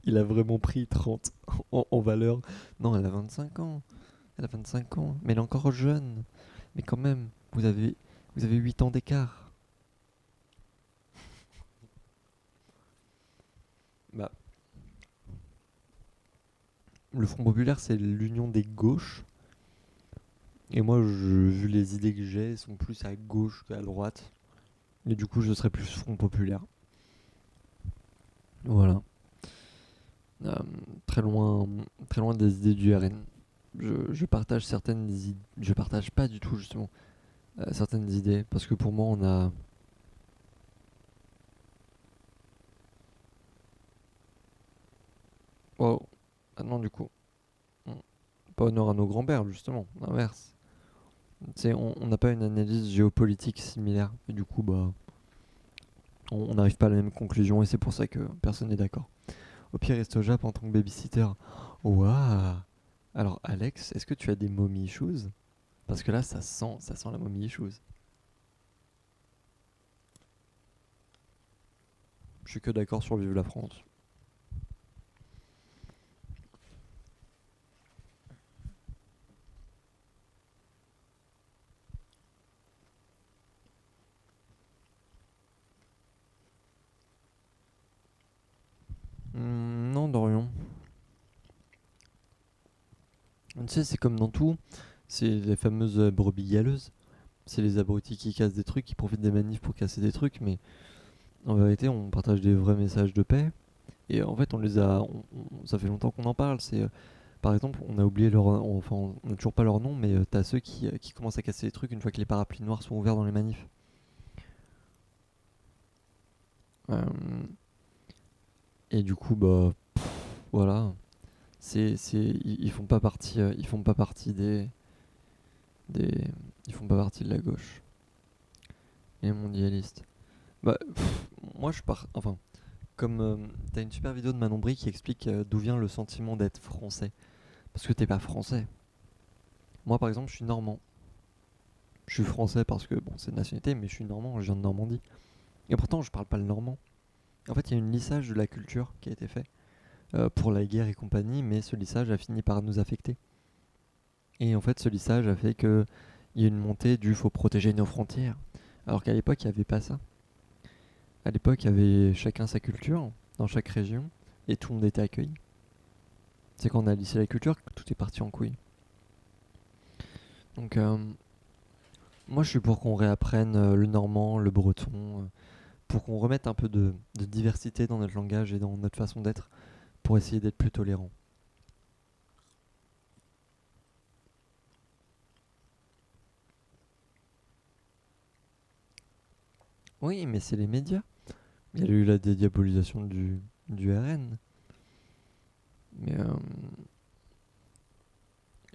Il a vraiment pris 30 en valeur. Non, elle a 25 ans. Elle a 25 ans. Mais elle est encore jeune. Mais quand même, vous avez 8 ans d'écart. Bah, le Front Populaire, c'est l'union des gauches. Et moi, vu les idées que j'ai, elles sont plus à gauche qu'à droite. Et du coup, je serais plus Front Populaire. Voilà. Euh, très loin, très loin des idées du RN. Je partage certaines idées. Je partage pas du tout, justement, certaines idées. Parce que pour moi, on a. Wow. Ah non, du coup. Hmm. Pas honneur à nos grands-pères, justement. L'inverse. Tu sais, on n'a pas une analyse géopolitique similaire. Et du coup, bah. On n'arrive pas à la même conclusion. Et c'est pour ça que personne n'est d'accord. Au pire, reste au Jap en tant que babysitter. Waouh! Alors, Alex, est-ce que tu as des mommy issues? Parce que là, ça sent la mommy issues. Je suis que d'accord sur Vive la France. Non, Dorian. Tu sais, c'est comme dans tout. C'est les fameuses brebis galeuses. C'est les abrutis qui cassent des trucs, qui profitent des manifs pour casser des trucs, mais en vérité, on partage des vrais messages de paix. Et en fait, on les a. Ça fait longtemps qu'on en parle. Par exemple, on a oublié enfin, on n'a toujours pas leur nom, mais t'as ceux qui commencent à casser les trucs une fois que les parapluies noirs sont ouverts dans les manifs. Euh, et du coup, bah, voilà. Ils font pas partie, ils font pas partie des, ils font pas partie de la gauche. Les mondialistes. Bah, moi, enfin, comme t'as une super vidéo de Manon Brie qui explique d'où vient le sentiment d'être français. Parce que t'es pas français. Moi, par exemple, je suis normand. Je suis français parce que, bon, c'est de nationalité, mais je suis normand, je viens de Normandie. Et pourtant, je parle pas le normand. En fait, il y a une lissage de la culture qui a été fait pour la guerre et compagnie, mais ce lissage a fini par nous affecter. Et en fait, ce lissage a fait qu'il y a une montée du faut protéger nos frontières. Alors qu'à l'époque, il n'y avait pas ça. À l'époque, il y avait chacun sa culture, dans chaque région, et tout le monde était accueilli. C'est quand on a lissé la culture que tout est parti en couille. Donc, moi, je suis pour qu'on réapprenne le normand, le breton, pour qu'on remette un peu de diversité dans notre langage et dans notre façon d'être, pour essayer d'être plus tolérant. Oui, mais c'est les médias. Il y a eu la dédiabolisation du RN. Mais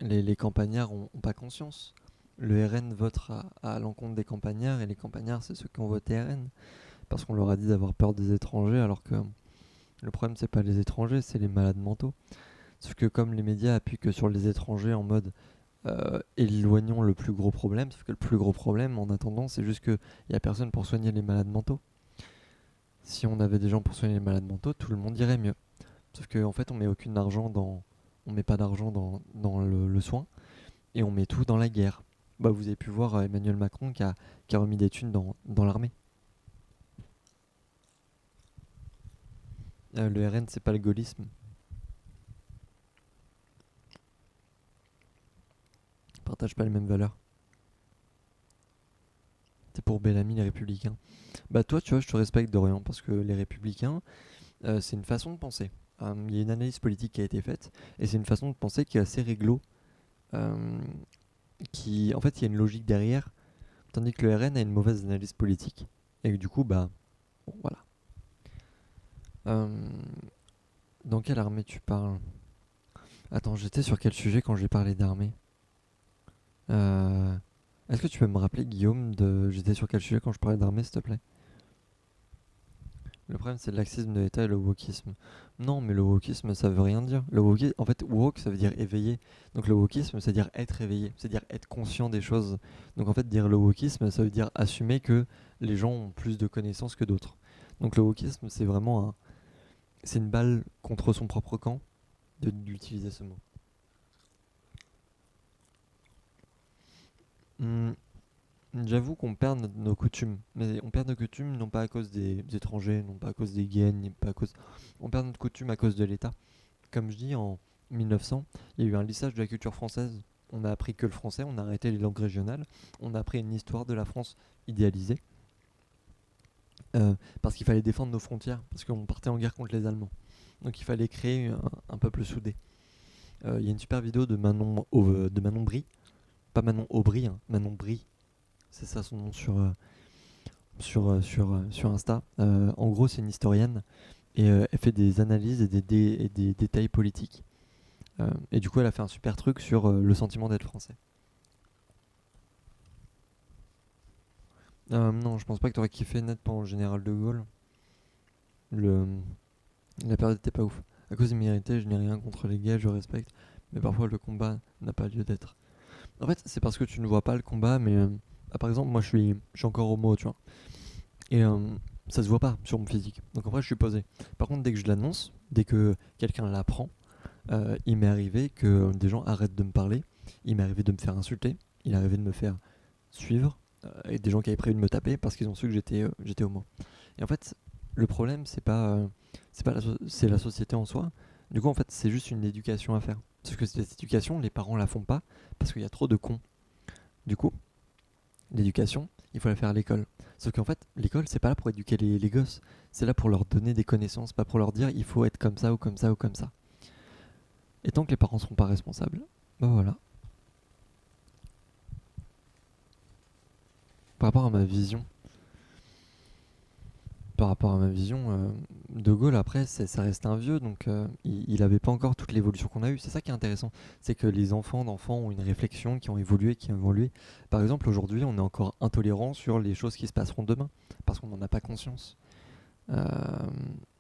les campagnards ont pas conscience. Le RN votera à l'encontre des campagnards et les campagnards, c'est ceux qui ont voté RN. Parce qu'on leur a dit d'avoir peur des étrangers alors que le problème, c'est pas les étrangers, c'est les malades mentaux. Sauf que comme les médias appuient que sur les étrangers en mode éloignons le plus gros problème, sauf que le plus gros problème en attendant c'est juste qu'il n'y a personne pour soigner les malades mentaux. Si on avait des gens pour soigner les malades mentaux, tout le monde irait mieux. Sauf qu'en fait on met pas d'argent dans le soin et on met tout dans la guerre. Bah, vous avez pu voir Emmanuel Macron qui a remis des thunes dans l'armée. Le RN c'est pas le gaullisme. Ils partagent pas les mêmes valeurs. C'est pour Bellamy les républicains. Bah toi tu vois je te respecte Dorian parce que les républicains c'est une façon de penser. Il y a une analyse politique qui a été faite et c'est une façon de penser qui est assez réglo. euh, qui en fait il y a une logique derrière tandis que le RN a une mauvaise analyse politique et que du coup bah bon, voilà. Euh, dans quelle armée tu parles? Attends, j'étais sur quel sujet quand j'ai parlé d'armée? Euh, Est-ce que tu peux me rappeler, Guillaume, de j'étais sur quel sujet quand je parlais d'armée, s'il te plaît? Le problème, c'est le laxisme de l'État et le wokisme. Non, mais le wokisme, ça veut rien dire. En fait, woke, ça veut dire éveillé. Donc le wokisme, c'est dire être éveillé, c'est dire être conscient des choses. Donc en fait, dire le wokisme, ça veut dire assumer que les gens ont plus de connaissances que d'autres. Donc le wokisme, c'est vraiment c'est une balle contre son propre camp d'utiliser ce mot. Hmm, J'avoue qu'on perd nos coutumes, mais on perd nos coutumes non pas à cause des étrangers, non pas à cause des gays, ni pas à cause. On perd notre coutume à cause de l'État. Comme je dis, en 1900, il y a eu un lissage de la culture française. On a appris que le français, on a arrêté les langues régionales, on a appris une histoire de la France idéalisée, parce qu'il fallait défendre nos frontières, parce qu'on partait en guerre contre les Allemands. Donc il fallait créer un peuple soudé. Il y a une super vidéo de Manon Brie, pas Manon Aubry, hein, Manon Brie, c'est ça son nom sur Insta. En gros, c'est une historienne et elle fait des analyses et des détails politiques. Et du coup, elle a fait un super truc sur le sentiment d'être français. Non, je pense pas que t'aurais kiffé net pendant le général de Gaulle. Le, la période était pas ouf. À cause des minorités, je n'ai rien contre les gays, je respecte. Mais parfois, le combat n'a pas lieu d'être. En fait, c'est parce que tu ne vois pas le combat, mais par exemple, moi je suis encore homo, tu vois. Et ça se voit pas sur mon physique. Donc en vrai, je suis posé. Par contre, dès que je l'annonce, dès que quelqu'un l'apprend, il m'est arrivé que des gens arrêtent de me parler. Il m'est arrivé de me faire insulter. Il est arrivé de me faire suivre. Et des gens qui avaient prévu de me taper parce qu'ils ont su que j'étais homo. Et en fait, le problème, c'est la société en soi. Du coup, en fait, c'est juste une éducation à faire. Parce que cette éducation, les parents la font pas parce qu'il y a trop de cons. Du coup, l'éducation, il faut la faire à l'école. Sauf qu'en fait, l'école, c'est pas là pour éduquer les gosses. C'est là pour leur donner des connaissances, pas pour leur dire il faut être comme ça ou comme ça ou comme ça. Et tant que les parents seront pas responsables, bah voilà. Par rapport à ma vision, De Gaulle après, ça reste un vieux, donc il avait pas encore toute l'évolution qu'on a eue. C'est ça qui est intéressant, c'est que les enfants d'enfants ont une réflexion, qui ont évolué. Par exemple, aujourd'hui, on est encore intolérant sur les choses qui se passeront demain, parce qu'on n'en a pas conscience. Euh,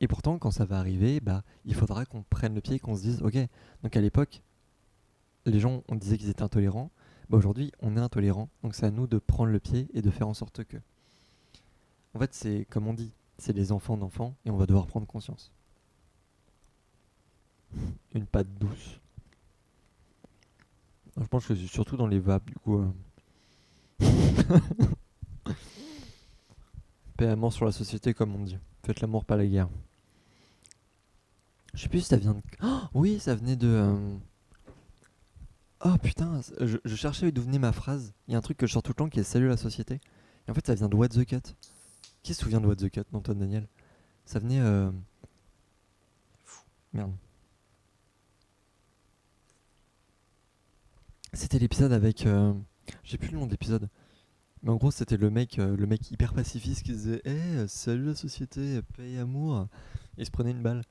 et pourtant, quand ça va arriver, bah, il faudra qu'on prenne le pied et qu'on se dise, ok, donc à l'époque, les gens, on disait qu'ils étaient intolérants, bah aujourd'hui, on est intolérant, donc c'est à nous de prendre le pied et de faire en sorte que. En fait, c'est comme on dit, c'est les enfants d'enfants et on va devoir prendre conscience. Une patte douce. Je pense que c'est surtout dans les vapes, du coup. Paix et amour sur la société, comme on dit. Faites l'amour, pas la guerre. Je sais plus si ça vient de. Oh, oui, ça venait de. Oh putain, je cherchais d'où venait ma phrase. Il y a un truc que je sors tout le temps qui est salut la société. Et en fait, ça vient de What the Cut. Qui se souvient de What the Cut, d'Antoine Daniel? Ça venait. Merde. C'était l'épisode avec. J'ai plus le nom de l'épisode. Mais en gros, c'était le mec hyper pacifiste qui disait salut la société, paix et amour. Et il se prenait une balle.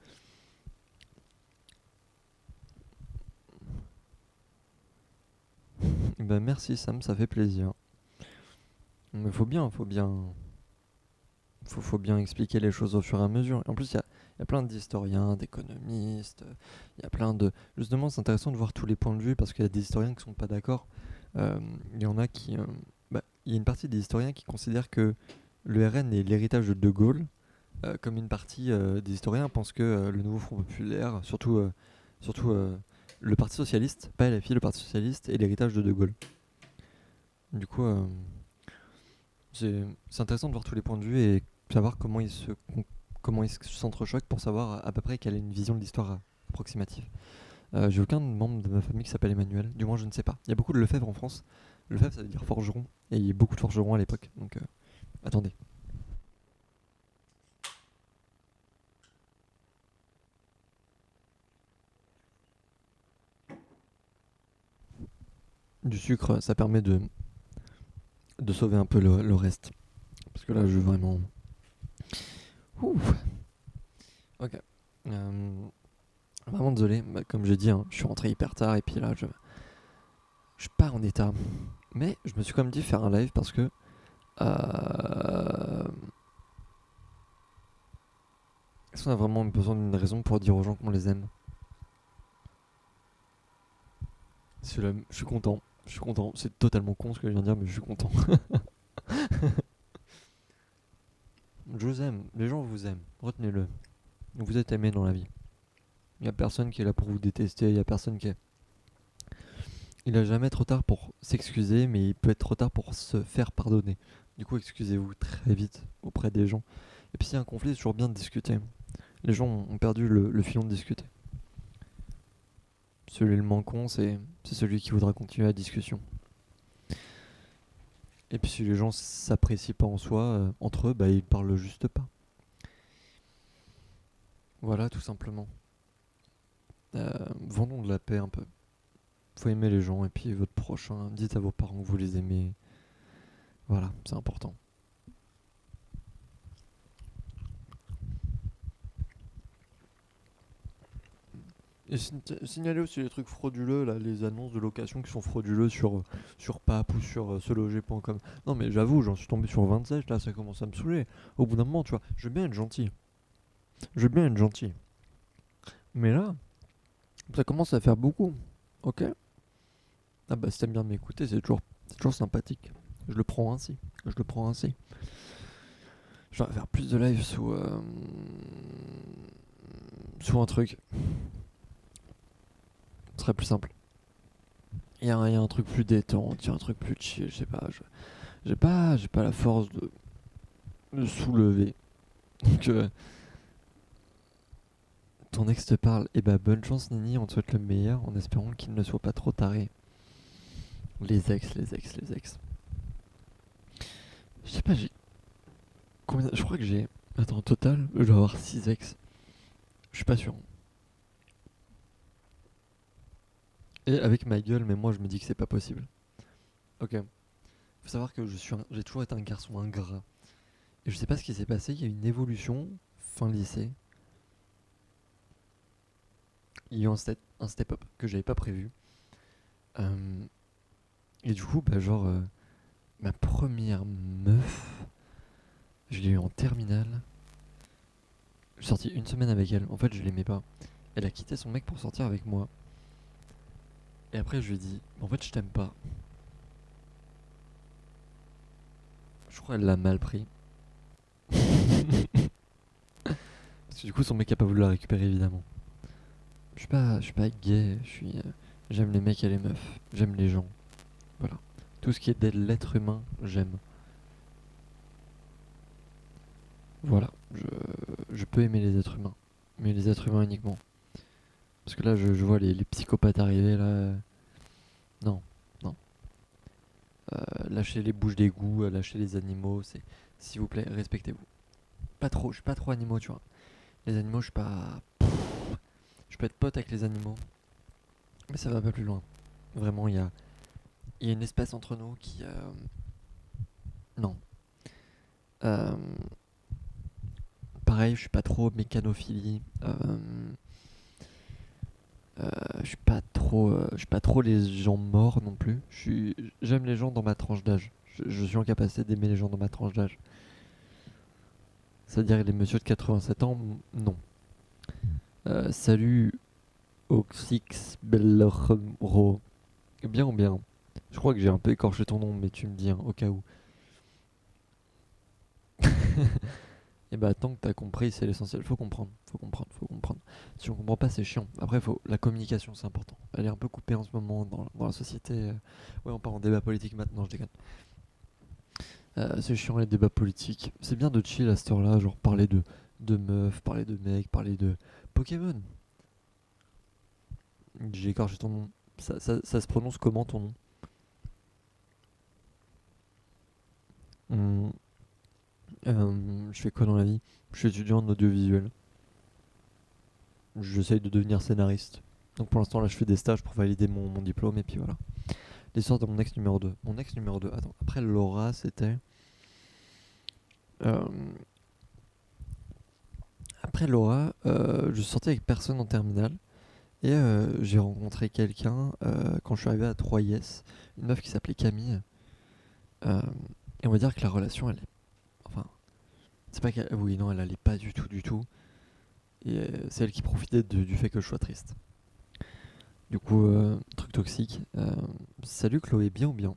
Et ben merci Sam, ça fait plaisir. Mais faut bien Faut bien expliquer les choses au fur et à mesure. Et en plus, il y a plein d'historiens, d'économistes, il y a plein de... Justement, c'est intéressant de voir tous les points de vue parce qu'il y a des historiens qui sont pas d'accord. Il y en a qui... il y a une partie des historiens qui considèrent que le RN est l'héritage de De Gaulle, comme une partie des historiens pensent que le nouveau Front Populaire, surtout le Parti Socialiste, pas LFI, le Parti Socialiste, est l'héritage de De Gaulle. Du coup, c'est intéressant de voir tous les points de vue et savoir comment ils s'entrechoquent pour savoir à peu près quelle est une vision de l'histoire approximative. J'ai aucun membre de ma famille qui s'appelle Emmanuel, du moins je ne sais pas. Il y a beaucoup de Lefebvre en France. Lefebvre ça veut dire forgeron, et il y a beaucoup de forgerons à l'époque, donc attendez. Du sucre, ça permet de sauver un peu le reste. Parce que là, je veux vraiment... Ouh. Ok. Vraiment désolé, comme j'ai dit, hein, je suis rentré hyper tard et puis là, je suis pas en état. Mais je me suis quand même dit faire un live parce que... Est-ce qu'on a vraiment besoin d'une raison pour dire aux gens qu'on les aime? Je suis content. Je suis content. C'est totalement con ce que je viens de dire, mais je suis content. Je vous aime. Les gens vous aiment. Retenez-le. Vous êtes aimés dans la vie. Il n'y a personne qui est là pour vous détester. Il n'y a personne qui est... Il n'est jamais trop tard pour s'excuser, mais il peut être trop tard pour se faire pardonner. Du coup, excusez-vous très vite auprès des gens. Et puis s'il y a un conflit, c'est toujours bien de discuter. Les gens ont perdu le filon de discuter. Celui le manquant, c'est celui qui voudra continuer la discussion. Et puis si les gens s'apprécient pas en soi, entre eux, ils parlent juste pas. Voilà, tout simplement. Vendons de la paix un peu. Faut aimer les gens et puis votre prochain. Dites à vos parents que vous les aimez. Voilà, c'est important. Et signaler aussi les trucs frauduleux, là, les annonces de location qui sont frauduleux sur PAP ou sur seloger.com. Non mais j'avoue, j'en suis tombé sur 27, là ça commence à me saouler. Au bout d'un moment, tu vois, je veux bien être gentil. Je veux bien être gentil. Mais là, ça commence à faire beaucoup. Ok? Ah bah si t'aimes bien m'écouter, c'est toujours sympathique. Je le prends ainsi. Je le prends ainsi. Je vais faire plus de live sous un truc. Ce serait plus simple. Il y a un truc plus détente, il y a un truc plus chill, je sais pas. J'ai pas la force de soulever. Donc ton ex te parle, et bah bonne chance Nini, on te souhaite le meilleur en espérant qu'il ne soit pas trop taré. Les ex. Je sais pas, j'ai... Combien... Je crois que j'ai... Attends, au total, je dois avoir 6 ex. Je suis pas sûr. Et avec ma gueule, mais moi je me dis que c'est pas possible. Ok. Faut savoir que j'ai toujours été un garçon ingrat. Et je sais pas ce qui s'est passé, il y a eu une évolution fin lycée. Il y a eu un step-up que j'avais pas prévu. Et du coup, ma première meuf, je l'ai eue en terminale. Je suis sorti une semaine avec elle. En fait, je l'aimais pas. Elle a quitté son mec pour sortir avec moi. Et après, je lui ai dit, en fait, je t'aime pas. Je crois qu'elle l'a mal pris. Parce que du coup, son mec a pas voulu la récupérer, évidemment. Je suis pas gay. J'aime les mecs et les meufs. J'aime les gens. Voilà. Tout ce qui est de l'être humain, j'aime. Voilà. Je peux aimer les êtres humains. Mais les êtres humains uniquement. Parce que là, je vois les psychopathes arriver, là. Non. Lâchez les bouches d'égout, lâchez les animaux. S'il vous plaît, respectez-vous. Pas trop, je suis pas trop animaux, tu vois. Les animaux, je suis pas... Je peux être pote avec les animaux. Mais ça va pas plus loin. Vraiment, il y a une espèce entre nous qui... Non. Pareil, je suis pas trop mécanophilie. Je suis pas trop les gens morts non plus. J'aime les gens dans ma tranche d'âge. Je suis en capacité d'aimer les gens dans ma tranche d'âge. C'est-à-dire les messieurs de 87 ans, non. Salut Oxix Bellro. Bien ou bien. Je crois que j'ai un peu écorché ton nom, mais tu me dis hein, au cas où. Et bah tant que t'as compris, c'est l'essentiel. Faut comprendre, faut comprendre, faut comprendre. Si on comprend pas, c'est chiant. Après, la communication, c'est important. Elle est un peu coupée en ce moment dans la société. Ouais, on part en débat politique maintenant, je déconne. C'est chiant les débats politiques. C'est bien de chill à cette heure-là, genre parler de meufs, parler de mecs, parler de Pokémon. J'ai écorché ton nom. Ça se prononce comment ton nom? Hum, je fais quoi dans la vie? Je suis étudiant en audiovisuel. J'essaye de devenir scénariste. Donc pour l'instant là je fais des stages pour valider mon diplôme et puis voilà. L'histoire de mon ex numéro 2. Mon ex numéro 2. Attends, après Laura c'était... euh, Après Laura, je sortais avec personne en terminale. Et j'ai rencontré quelqu'un quand je suis arrivé à 3IS, une meuf qui s'appelait Camille. Euh, et on va dire que la relation, elle est... Enfin, c'est pas qu'elle... Oui, non, elle allait pas du tout, du tout. Et c'est elle qui profitait du fait que je sois triste. Du coup, truc toxique. Salut Chloé, bien ou bien?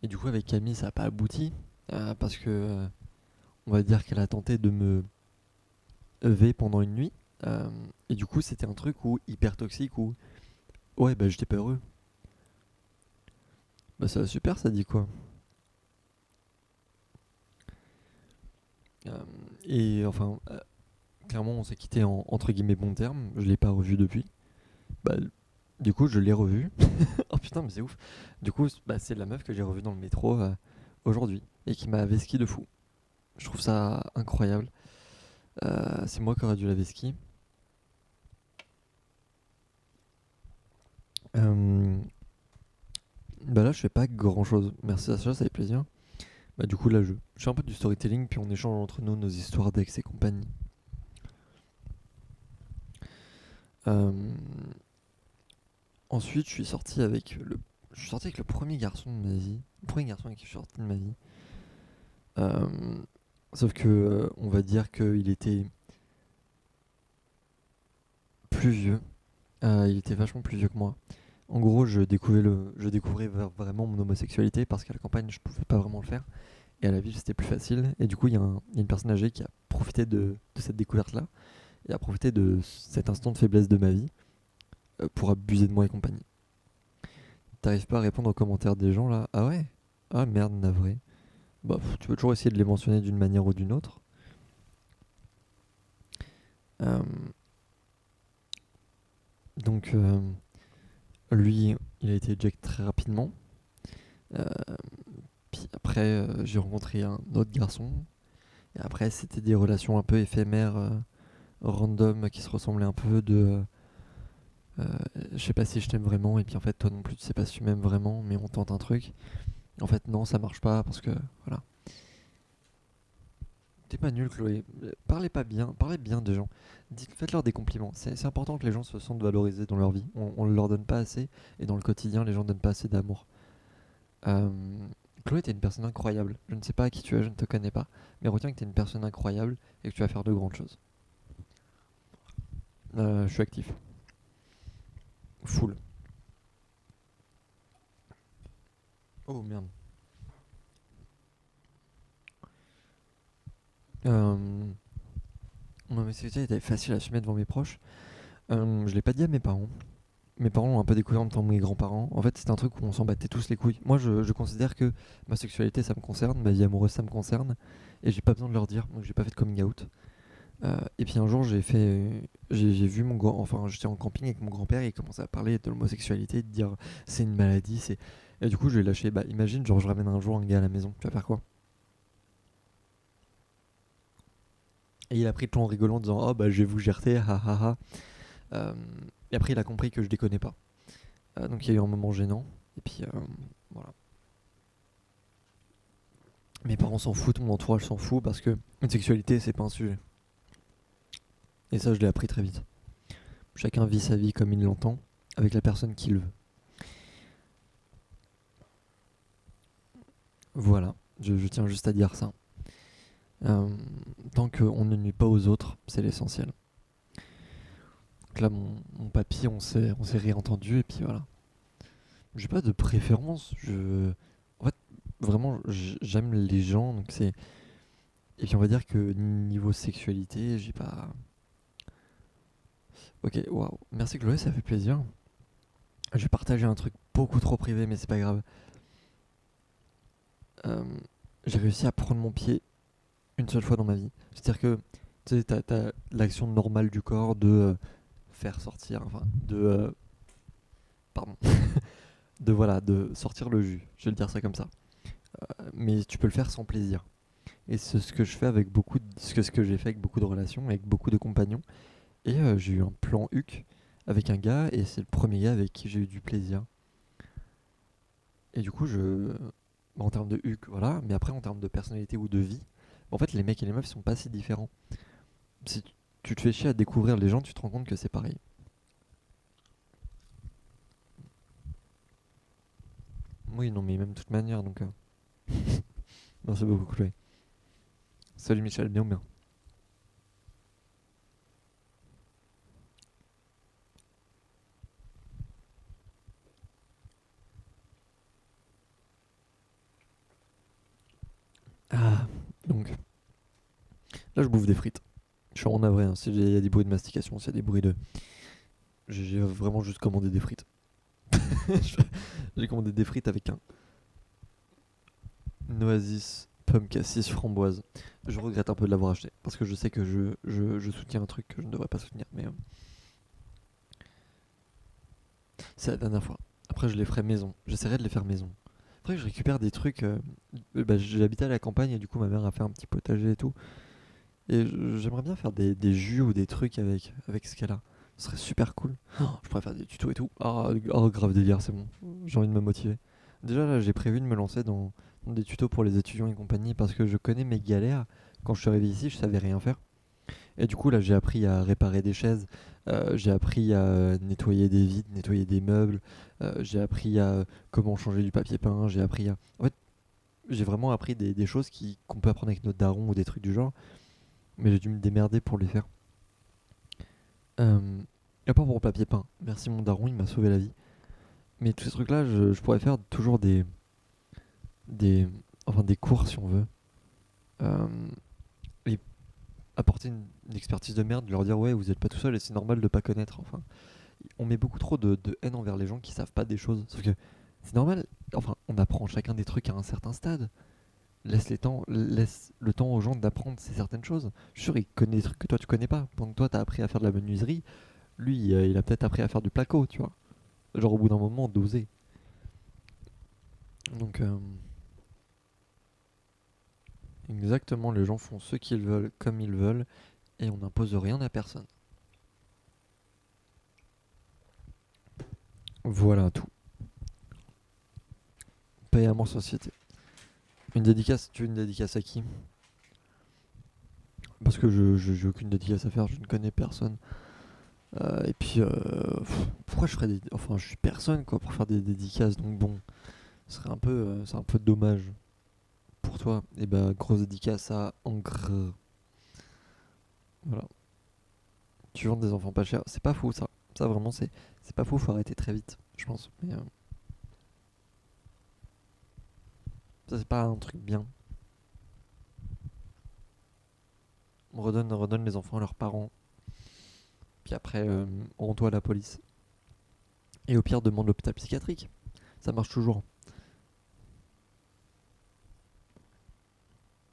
Et du coup, avec Camille, ça n'a pas abouti. Parce que, on va dire qu'elle a tenté de me EV pendant une nuit. Et du coup, c'était un truc où, hyper toxique où, ouais, bah j'étais pas heureux. Bah ça va super, ça dit quoi? Euh, et enfin, clairement, on s'est quitté en entre guillemets bon terme. Je l'ai pas revu depuis. Bah, du coup, je l'ai revu. Oh putain, mais c'est ouf. Du coup, bah, c'est la meuf que j'ai revue dans le métro aujourd'hui et qui m'a vesqui de fou. Je trouve ça incroyable. C'est moi qui aurais dû la vesqui. Euh, Bah là, je fais pas grand chose. Merci à ça, ça fait plaisir. Bah, du coup, là, je fais un peu du storytelling, puis on échange entre nous nos histoires d'ex et compagnie. Euh, Ensuite, je suis sorti avec le premier garçon de ma vie. Le premier garçon avec qui je suis sorti de ma vie. Euh, Sauf que, on va dire qu'il était plus vieux. Il était vachement plus vieux que moi. En gros, je découvrais vraiment mon homosexualité parce qu'à la campagne, je pouvais pas vraiment le faire. Et à la ville, c'était plus facile. Et du coup, il y a une personne âgée qui a profité de cette découverte-là et a profité de cet instant de faiblesse de ma vie pour abuser de moi et compagnie. T'arrives pas à répondre aux commentaires des gens là? Ah ouais? Ah merde, navré. Bah, tu peux toujours essayer de les mentionner d'une manière ou d'une autre. Euh, donc, lui, il a été eject très rapidement. Euh, Puis après, j'ai rencontré un autre garçon. Et après, c'était des relations un peu éphémères, random, qui se ressemblaient un peu euh, je sais pas si je t'aime vraiment, et puis en fait, toi non plus, tu sais pas si tu m'aimes vraiment, mais on tente un truc. En fait, non, ça marche pas parce que, voilà. T'es pas nul, Chloé. Parlez pas bien, parlez bien des gens. Faites-leur des compliments. C'est important que les gens se sentent valorisés dans leur vie. On leur donne pas assez, et dans le quotidien, les gens donnent pas assez d'amour. Euh, Chloé, t'es une personne incroyable. Je ne sais pas qui tu es, je ne te connais pas, mais retiens que t'es une personne incroyable et que tu vas faire de grandes choses. Je suis actif. Full. Oh merde. Euh, Mon homosexualité était facile à assumer devant mes proches. Je l'ai pas dit à mes parents. Mes parents l'ont un peu découvert en même temps que mes grands-parents. En fait, c'était un truc où on s'en battait tous les couilles. Moi, je considère que ma sexualité, ça me concerne, ma vie amoureuse, ça me concerne, et j'ai pas besoin de leur dire, donc j'ai pas fait de coming out. Et puis un jour, j'ai vu enfin, j'étais en camping avec mon grand-père et il commençait à parler de l'homosexualité, de dire c'est une maladie, c'est. Et du coup, je lui ai lâché. Bah, imagine, genre, je ramène un jour un gars à la maison, tu vas faire quoi? Et il a pris le ton en rigolant, en disant oh bah je vais vous gerter, ha ha ha. Euh, et après, il a compris que je déconnais pas. Donc il y a eu un moment gênant. Et puis voilà. Mes parents s'en foutent, mon entourage s'en fout parce que une sexualité, c'est pas un sujet. Et ça, je l'ai appris très vite. Chacun vit sa vie comme il l'entend, avec la personne qu'il veut. Voilà, je tiens juste à dire ça. Euh, Tant qu'on ne nuit pas aux autres, c'est l'essentiel. Donc là, mon papy, on s'est réentendu et puis voilà. J'ai pas de préférence. En fait, vraiment, j'aime les gens. Donc c'est. Et puis on va dire que niveau sexualité, j'ai pas. Ok, waouh. Merci Chloé, ça fait plaisir. Je vais partager un truc beaucoup trop privé, mais c'est pas grave. Euh, j'ai réussi à prendre mon pied une seule fois dans ma vie. C'est-à-dire que tu sais, t'as l'action normale du corps de faire sortir, enfin, pardon, de voilà, de sortir le jus. Je vais le dire ça comme ça. Mais tu peux le faire sans plaisir. Et c'est ce que je fais avec ce que j'ai fait avec beaucoup de relations, avec beaucoup de compagnons. Et j'ai eu un plan HUC avec un gars, et c'est le premier gars avec qui j'ai eu du plaisir. Et du coup, en termes de HUC, voilà, mais après en termes de personnalité ou de vie, en fait, les mecs et les meufs sont pas si différents. Si tu te fais chier à découvrir les gens, tu te rends compte que c'est pareil. Oui, non, mais même de toute manière, donc. Non, c'est beaucoup, Chloé. Salut Michel, bien ou bien? Ah, donc. Là, je bouffe des frites. Je suis en navré, hein. S'il y a des bruits de mastication, s'il y a des bruits de. J'ai vraiment juste commandé des frites. J'ai commandé des frites avec une Oasis pomme cassis framboise. Je regrette un peu de l'avoir acheté parce que je sais que je soutiens un truc que je ne devrais pas soutenir, mais c'est la dernière fois. Après, je les ferai maison. J'essaierai de les faire maison. Après, je récupère des trucs. Bah, j'habitais à la campagne et du coup, ma mère a fait un petit potager et tout. Et j'aimerais bien faire des jus ou des trucs avec ce qu'elle a. Ce serait super cool. Oh, je pourrais faire des tutos et tout. Ah, oh, grave délire, c'est bon. J'ai envie de me motiver. Déjà, là, j'ai prévu de me lancer dans des tutos pour les étudiants et compagnie parce que je connais mes galères. Quand je suis arrivé ici, je savais rien faire. Et du coup, là, j'ai appris à réparer des chaises. J'ai appris à nettoyer des vides, nettoyer des meubles. J'ai appris à comment changer du papier peint. J'ai appris à. En fait, j'ai vraiment appris des choses qu'on peut apprendre avec notre daron ou des trucs du genre. Mais j'ai dû me démerder pour les faire. Et pas pour le papier peint. Merci mon daron, il m'a sauvé la vie. Mais tous ces trucs-là, je pourrais faire toujours des, enfin des cours si on veut. Euh, et apporter une expertise de merde, leur dire ouais, vous êtes pas tout seul et c'est normal de pas connaître. Enfin, on met beaucoup trop de haine envers les gens qui savent pas des choses. Sauf que c'est normal. Enfin, on apprend chacun des trucs à un certain stade. Laisse le temps aux gens d'apprendre certaines choses. Je suis sûr, il connaît des trucs que toi tu connais pas. Pendant que toi t'as appris à faire de la menuiserie, lui il a peut-être appris à faire du placo, tu vois. Genre au bout d'un moment, d'oser. Donc, exactement, les gens font ce qu'ils veulent, comme ils veulent, et on n'impose rien à personne. Voilà tout. Paix et amour société. Une dédicace, tu veux une dédicace à qui? Parce que j'ai aucune dédicace à faire, je ne connais personne. Et puis, pourquoi je ferais des. Enfin, je suis personne quoi pour faire des dédicaces, donc bon, ce serait un peu, c'est un peu dommage pour toi. Et bah, grosse dédicace à Angre. Voilà. Tu vends des enfants pas chers, c'est pas fou ça. Ça vraiment, c'est pas fou, faut arrêter très vite, je pense. Mais ça, c'est pas un truc bien. On redonne les enfants à leurs parents, puis après, rends-toi à la police. Et au pire, demande l'hôpital psychiatrique. Ça marche toujours.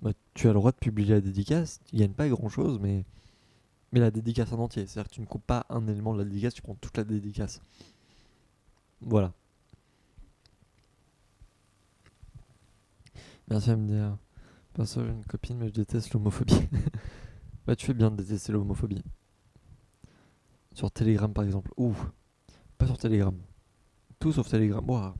Bah, tu as le droit de publier la dédicace, tu gagnes pas grand chose, mais la dédicace en entier. C'est-à-dire que tu ne coupes pas un élément de la dédicace, tu prends toute la dédicace. Voilà. Merci à me dire. Perso, j'ai une copine, mais je déteste l'homophobie. Bah, tu fais bien de détester l'homophobie. Sur Telegram, par exemple. Ouh, pas sur Telegram. Tout sauf Telegram. Ouah.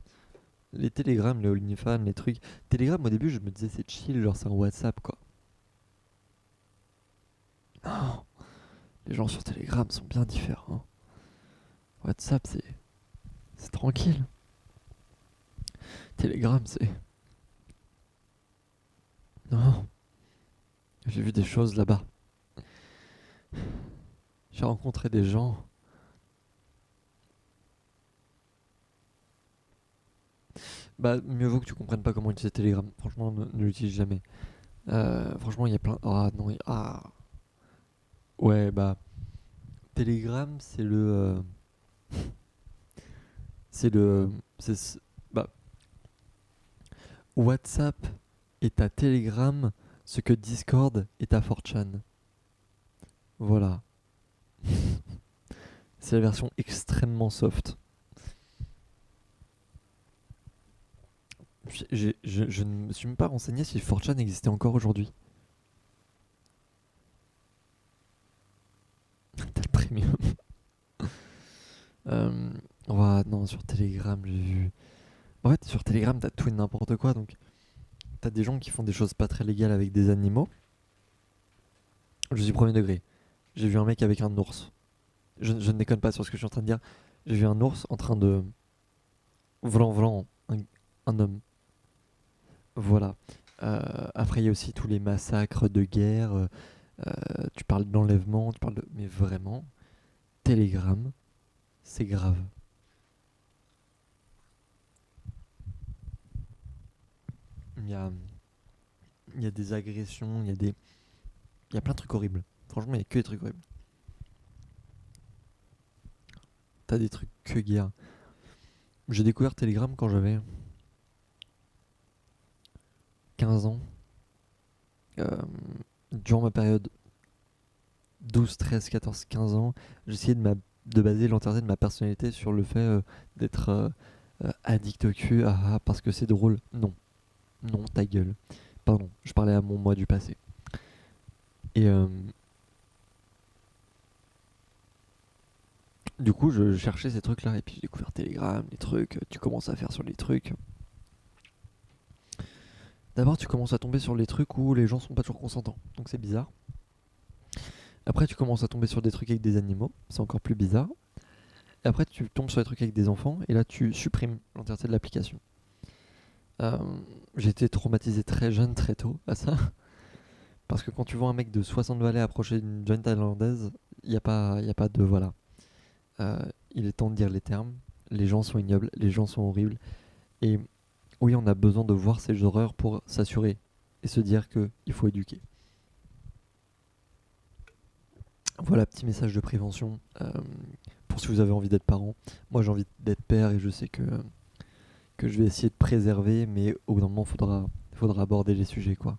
Les Telegram, les OnlyFans, les trucs. Telegram, au début, je me disais c'est chill, genre c'est un WhatsApp, quoi. Non, les gens sur Telegram sont bien différents. WhatsApp, c'est tranquille. Telegram, c'est. Non, j'ai vu des choses là-bas. J'ai rencontré des gens. Bah, mieux vaut que tu comprennes pas comment utiliser Telegram. Franchement, ne l'utilise jamais. Franchement, il y a plein. Ah non, ah. Ouais, bah. Telegram, c'est le. C'est le. Bah, WhatsApp est à Telegram ce que Discord est à 4chan. Voilà. C'est la version extrêmement soft. Je ne me suis même pas renseigné si 4chan existait encore aujourd'hui. T'as le premium. Euh, non, sur Telegram, j'ai vu. En fait, sur Telegram, t'as tout et n'importe quoi. Donc, t'as des gens qui font des choses pas très légales avec des animaux. Je suis premier degré. J'ai vu un mec avec un ours. Je ne déconne pas sur ce que je suis en train de dire. J'ai vu un ours en train de. Volant, un homme. Voilà. Après, il y a aussi tous les massacres de guerre. Tu parles d'enlèvement, tu parles de. Mais vraiment, Telegram, c'est grave. Il y a, il y a des agressions, il y a plein de trucs horribles. Franchement, il y a que des trucs horribles. T'as des trucs que guerre. J'ai découvert Telegram quand j'avais 15 ans. Euh, Durant ma période 12, 13, 14, 15 ans, j'essayais de baser l'entièreté de ma personnalité sur le fait d'être addict au cul, parce que c'est drôle. Non, non, ta gueule. Pardon, je parlais à mon moi du passé. Et du coup, je cherchais ces trucs-là, et puis j'ai découvert Telegram, les trucs, tu commences à faire sur les trucs. D'abord, tu commences à tomber sur les trucs où les gens sont pas toujours consentants, donc c'est bizarre. Après, tu commences à tomber sur des trucs avec des animaux, c'est encore plus bizarre. Et après, tu tombes sur des trucs avec des enfants, et là, tu supprimes l'entièreté de l'application. Euh, j'ai été traumatisé très jeune, très tôt, à ça. Parce que quand tu vois un mec de 60 balais approcher d'une joint thaïlandaise, y a pas de. Voilà. Il est temps de dire les termes. Les gens sont ignobles, les gens sont horribles. Et oui, on a besoin de voir ces horreurs pour s'assurer et se dire qu'il faut éduquer. Voilà, petit message de prévention pour si vous avez envie d'être parent. Moi, j'ai envie d'être père et je sais que je vais essayer de préserver, mais au bout d'un moment, faudra aborder les sujets, quoi.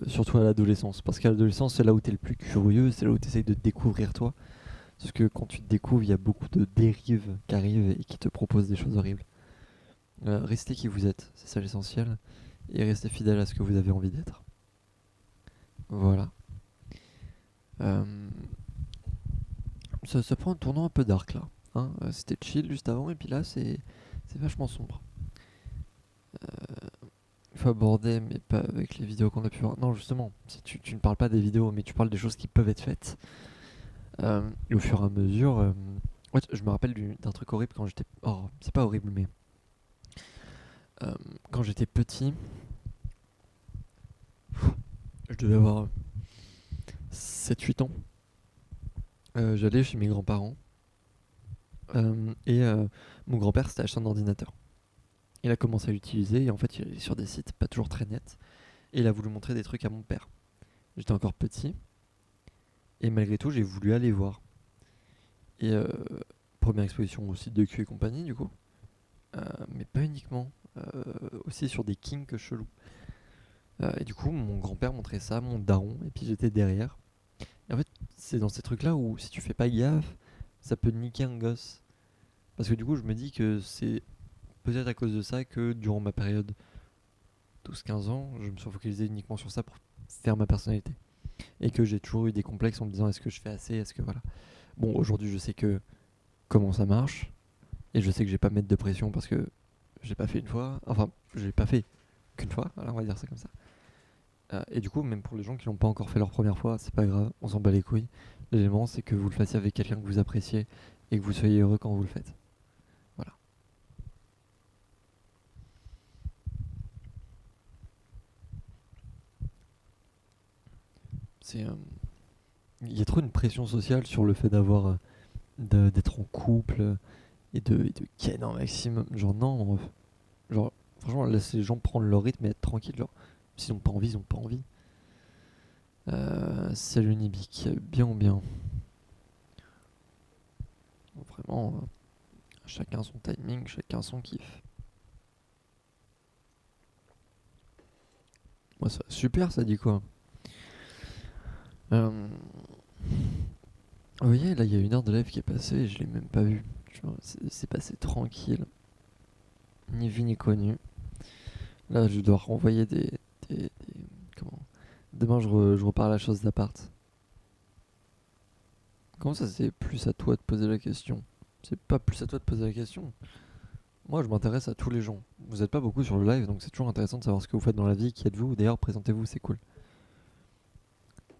Surtout à l'adolescence, parce qu'à l'adolescence, c'est là où tu es le plus curieux, c'est là où tu essayes de te découvrir toi. Parce que quand tu te découvres, il y a beaucoup de dérives qui arrivent et qui te proposent des choses horribles. Restez qui vous êtes, c'est ça l'essentiel, et restez fidèle à ce que vous avez envie d'être. Voilà. Euh, ça prend un tournant un peu dark là. Hein. C'était chill juste avant, et puis là, c'est vachement sombre. Il faut aborder, mais pas avec les vidéos qu'on a pu voir. Non, justement, si tu ne parles pas des vidéos, mais tu parles des choses qui peuvent être faites. Et au fur et à mesure. Ouais, je me rappelle d'un truc horrible quand j'étais. Oh, c'est pas horrible, mais. Quand j'étais petit, je devais avoir 7-8 ans. J'allais chez mes grands-parents. Et mon grand-père s'était acheté un ordinateur. Il a commencé à l'utiliser et en fait, il est sur des sites pas toujours très nets. Et il a voulu montrer des trucs à mon père. J'étais encore petit. Et malgré tout, j'ai voulu aller voir. Et première exposition au site de Q et compagnie, du coup. Mais pas uniquement. Aussi sur des kinks chelous. Et du coup, mon grand-père montrait ça, mon daron, et puis j'étais derrière. Et en fait, c'est dans ces trucs-là où si tu fais pas gaffe, ça peut niquer un gosse. Parce que du coup, je me dis que c'est peut-être à cause de ça que durant ma période 12-15 ans, je me suis focalisé uniquement sur ça pour faire ma personnalité. Et que j'ai toujours eu des complexes en me disant est-ce que je fais assez, est-ce que voilà. Bon, aujourd'hui, je sais que comment ça marche, et je sais que je vais pas mettre de pression parce que je l'ai pas fait une fois. Enfin, je l'ai pas fait qu'une fois, alors on va dire ça comme ça. Et du coup, même pour les gens qui l'ont pas encore fait leur première fois, c'est pas grave, on s'en bat les couilles. L'élément, c'est que vous le fassiez avec quelqu'un que vous appréciez et que vous soyez heureux quand vous le faites. Voilà. C'est, il y a trop une pression sociale sur le fait d'avoir, d'être en couple et de ken un maximum. Genre non, genre franchement laisse les gens prendre leur rythme et être tranquille. Genre s'ils ont pas envie, ils ont pas envie. Salut Nibic, bien ou bien. Vraiment, chacun son timing, chacun son kiff. Moi, ça, super, ça dit quoi? Vous voyez, là, il y a 1 heure de live qui est passée et je l'ai même pas vu. Tu vois, c'est passé tranquille, ni vu ni connu. Là, je dois renvoyer comment? Demain, je repars à la chose d'appart. Comment ça, c'est plus à toi de poser la question? C'est pas plus à toi de poser la question. Moi, je m'intéresse à tous les gens. Vous êtes pas beaucoup sur le live, donc c'est toujours intéressant de savoir ce que vous faites dans la vie, qui êtes-vous. D'ailleurs, présentez-vous, c'est cool.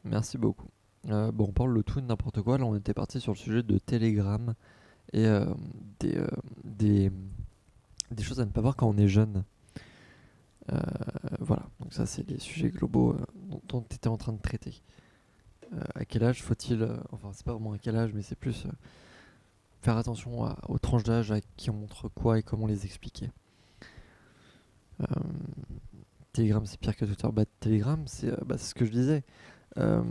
Merci beaucoup. Bon, on parle de tout et de n'importe quoi. Là, on était parti sur le sujet de Telegram et des, euh, des, des choses à ne pas voir quand on est jeune. Voilà, donc ça, c'est les sujets globaux dont tu étais en train de traiter. À quel âge faut-il, enfin, c'est pas vraiment à quel âge, mais c'est plus faire attention aux tranches d'âge, à qui on montre quoi et comment les expliquer. Euh, Telegram, c'est pire que Twitter. Bah, Telegram, c'est ce que je disais. Euh,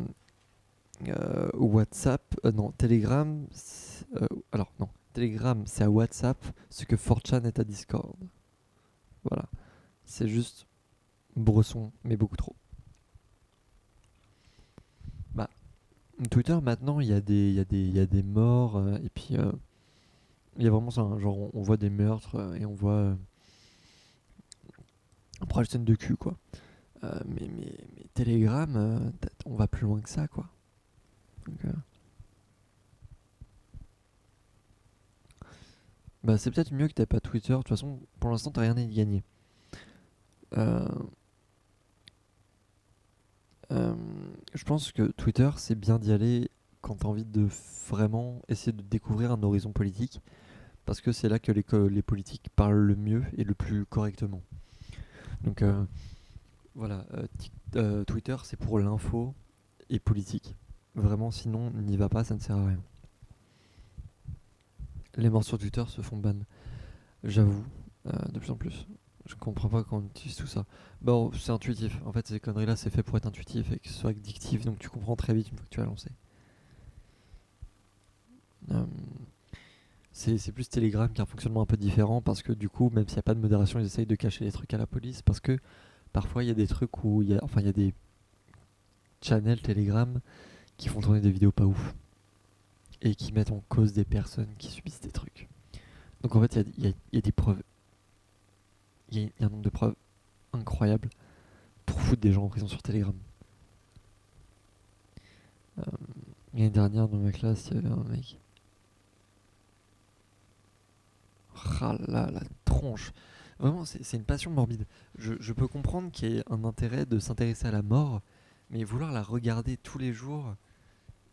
WhatsApp, non, Telegram, alors non, Telegram c'est à WhatsApp ce que 4chan est à Discord. Voilà, c'est juste Bresson, mais beaucoup trop. Bah, Twitter maintenant, il y a des morts, et puis il y a vraiment ça, hein, genre on voit des meurtres et on voit on prend le scène de cul quoi. Mais Telegram, on va plus loin que ça quoi. Donc, bah, c'est peut-être mieux que t'aies pas Twitter. De toute façon, pour l'instant, t'as rien à y gagner. Euh, euh, je pense que Twitter, c'est bien d'y aller quand t'as envie de vraiment essayer de découvrir un horizon politique, parce que c'est là que les politiques parlent le mieux et le plus correctement. Donc voilà, Twitter, c'est pour l'info et politique. Vraiment, sinon, n'y va pas, ça ne sert à rien. Les morts sur Twitter se font ban. J'avoue, de plus en plus. Je comprends pas quand on utilise tout ça. Bon, c'est intuitif. En fait, ces conneries-là, c'est fait pour être intuitif et que ce soit addictif, donc tu comprends très vite une fois que tu as lancé. Euh, c'est plus Telegram qui a un fonctionnement un peu différent parce que du coup, même s'il n'y a pas de modération, ils essayent de cacher les trucs à la police parce que parfois il y a des trucs où il y a des channels Telegram qui font tourner des vidéos pas ouf et qui mettent en cause des personnes qui subissent des trucs. Donc en fait, il y a des preuves. Il y a un nombre de preuves incroyables pour foutre des gens en prison sur Telegram. Euh, L'année dernière, dans ma classe, il y avait un mec. Ah là, la tronche. Vraiment, c'est une passion morbide. Je peux comprendre qu'il y ait un intérêt de s'intéresser à la mort, mais vouloir la regarder tous les jours,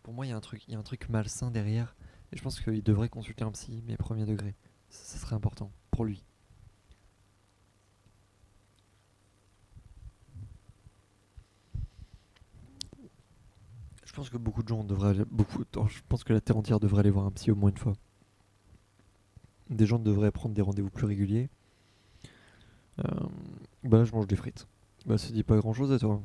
pour moi, il y a un truc malsain derrière. Et je pense qu'il devrait consulter un psy, mais premier degré. Ça serait important pour lui. Je pense que beaucoup de gens devraient aller, je pense que la terre entière devrait aller voir un psy au moins une fois. Des gens devraient prendre des rendez-vous plus réguliers. Euh, Bah là, je mange des frites. Bah, ça dit pas grand-chose à toi.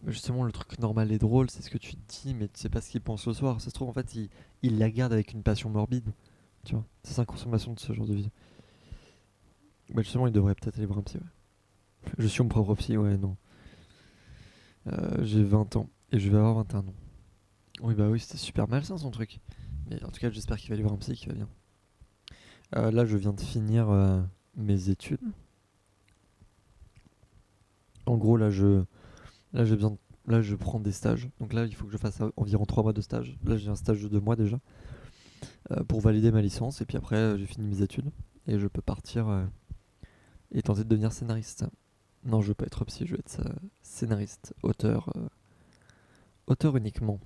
Justement, le truc normal et drôle, c'est ce que tu te dis, mais tu sais pas ce qu'il pense le soir. Ça se trouve, en fait, il la garde avec une passion morbide. Tu vois, c'est sa consommation de ce genre de vie. Bah, justement, il devrait peut-être aller voir un psy, ouais. Je suis mon propre psy, ouais, non. J'ai 20 ans et je vais avoir 21 ans. Oui, bah oui, c'était super malsain son truc. Mais en tout cas, j'espère qu'il va aller voir un psy qui va bien. Là, je viens de finir mes études. En gros, là, j'ai besoin là, je prends des stages. Donc là, il faut que je fasse environ 3 mois de stage. Là, j'ai un stage de 2 mois déjà pour valider ma licence. Et puis après, j'ai fini mes études et je peux partir et tenter de devenir scénariste. Non, je veux pas être psy, je veux être scénariste, auteur uniquement.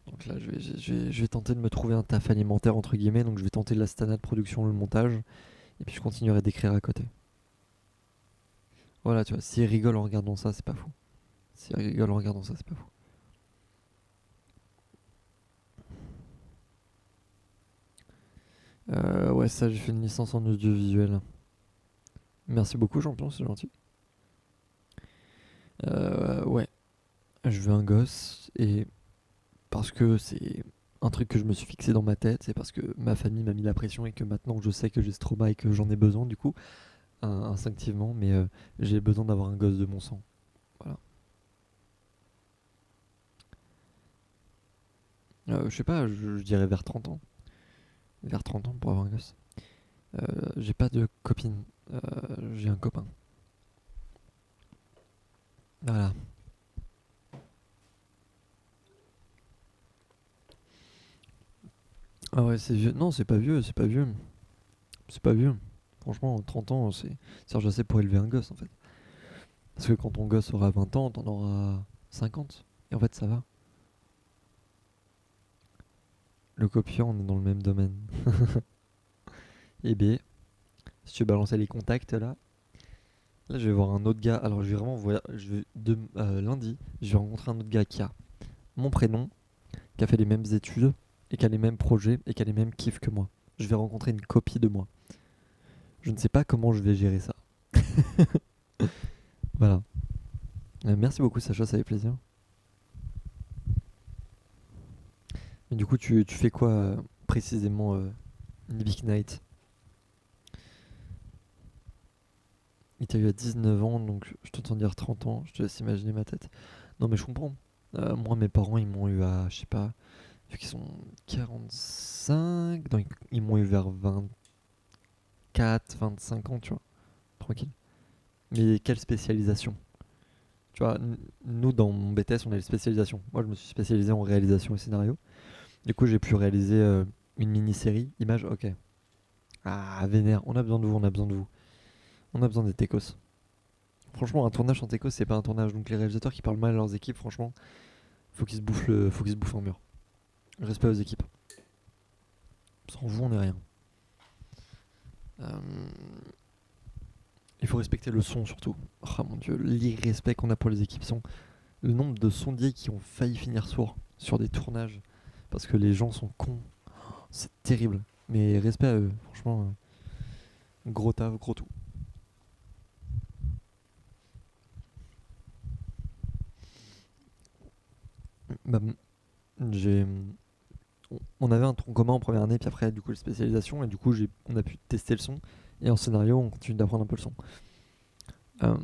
Donc là, je vais tenter de me trouver un taf alimentaire entre guillemets. Donc je vais tenter de la stana de production, le montage. Et puis je continuerai d'écrire à côté. Voilà, tu vois, s'il rigole en regardant ça, c'est pas fou. S'il rigole en regardant ça, c'est pas fou. Ouais, ça, j'ai fait une licence en audiovisuel. Merci beaucoup, champion, c'est gentil. Ouais, je veux un gosse et parce que c'est un truc que je me suis fixé dans ma tête, c'est parce que ma famille m'a mis la pression et que maintenant je sais que j'ai ce trauma et que j'en ai besoin du coup, instinctivement, mais j'ai besoin d'avoir un gosse de mon sang. Voilà. Je sais pas, je dirais vers 30 ans. Vers 30 ans pour avoir un gosse. J'ai pas de copine, j'ai un copain. Voilà. Ah ouais, c'est vieux. Non, c'est pas vieux, c'est pas vieux. C'est pas vieux. Franchement, 30 ans, c'est Serge assez pour élever un gosse en fait. Parce que quand ton gosse aura 20 ans, t'en auras 50. Et en fait, ça va. Le copiant, on est dans le même domaine. Et B, si tu balançais les contacts là, je vais voir un autre gars. Alors, je vais vraiment voir. Lundi, je vais rencontrer un autre gars qui a mon prénom, qui a fait les mêmes études, et qui a les mêmes projets, et qui a les mêmes kiffs que moi. Je vais rencontrer une copie de moi. Je ne sais pas comment je vais gérer ça. Voilà. Merci beaucoup, Sacha, ça fait plaisir. Mais du coup, tu fais quoi précisément, Nibic Knight? Il t'a eu à 19 ans, donc je t'entends dire 30 ans, je te laisse imaginer ma tête. Non mais je comprends. Moi mes parents ils m'ont eu à, je sais pas, vu qu'ils sont 45, donc ils m'ont eu vers 24, 25 ans, tu vois, tranquille. Mais quelle spécialisation? Tu vois, nous dans mon BTS on a les spécialisations. Moi je me suis spécialisé en réalisation et scénario. Du coup j'ai pu réaliser une mini-série, image, ok. Ah vénère, on a besoin de vous, on a besoin de vous. On a besoin des techos. Franchement, un tournage sans techos, c'est pas un tournage. Donc les réalisateurs qui parlent mal à leurs équipes, franchement, faut qu'ils se bouffent un mur. Respect aux équipes. Sans vous, on n'est rien. Euh, Il faut respecter le son surtout. Oh mon dieu, l'irrespect qu'on a pour les équipes son. Le nombre de sondiers qui ont failli finir sourds sur des tournages parce que les gens sont cons. C'est terrible. Mais respect à eux, franchement. Gros taf, gros tout. Bah, j'ai on avait un tronc commun en première année, puis après, du coup, les spécialisations, et du coup, on a pu tester le son. Et en scénario, on continue d'apprendre un peu le son. Euh,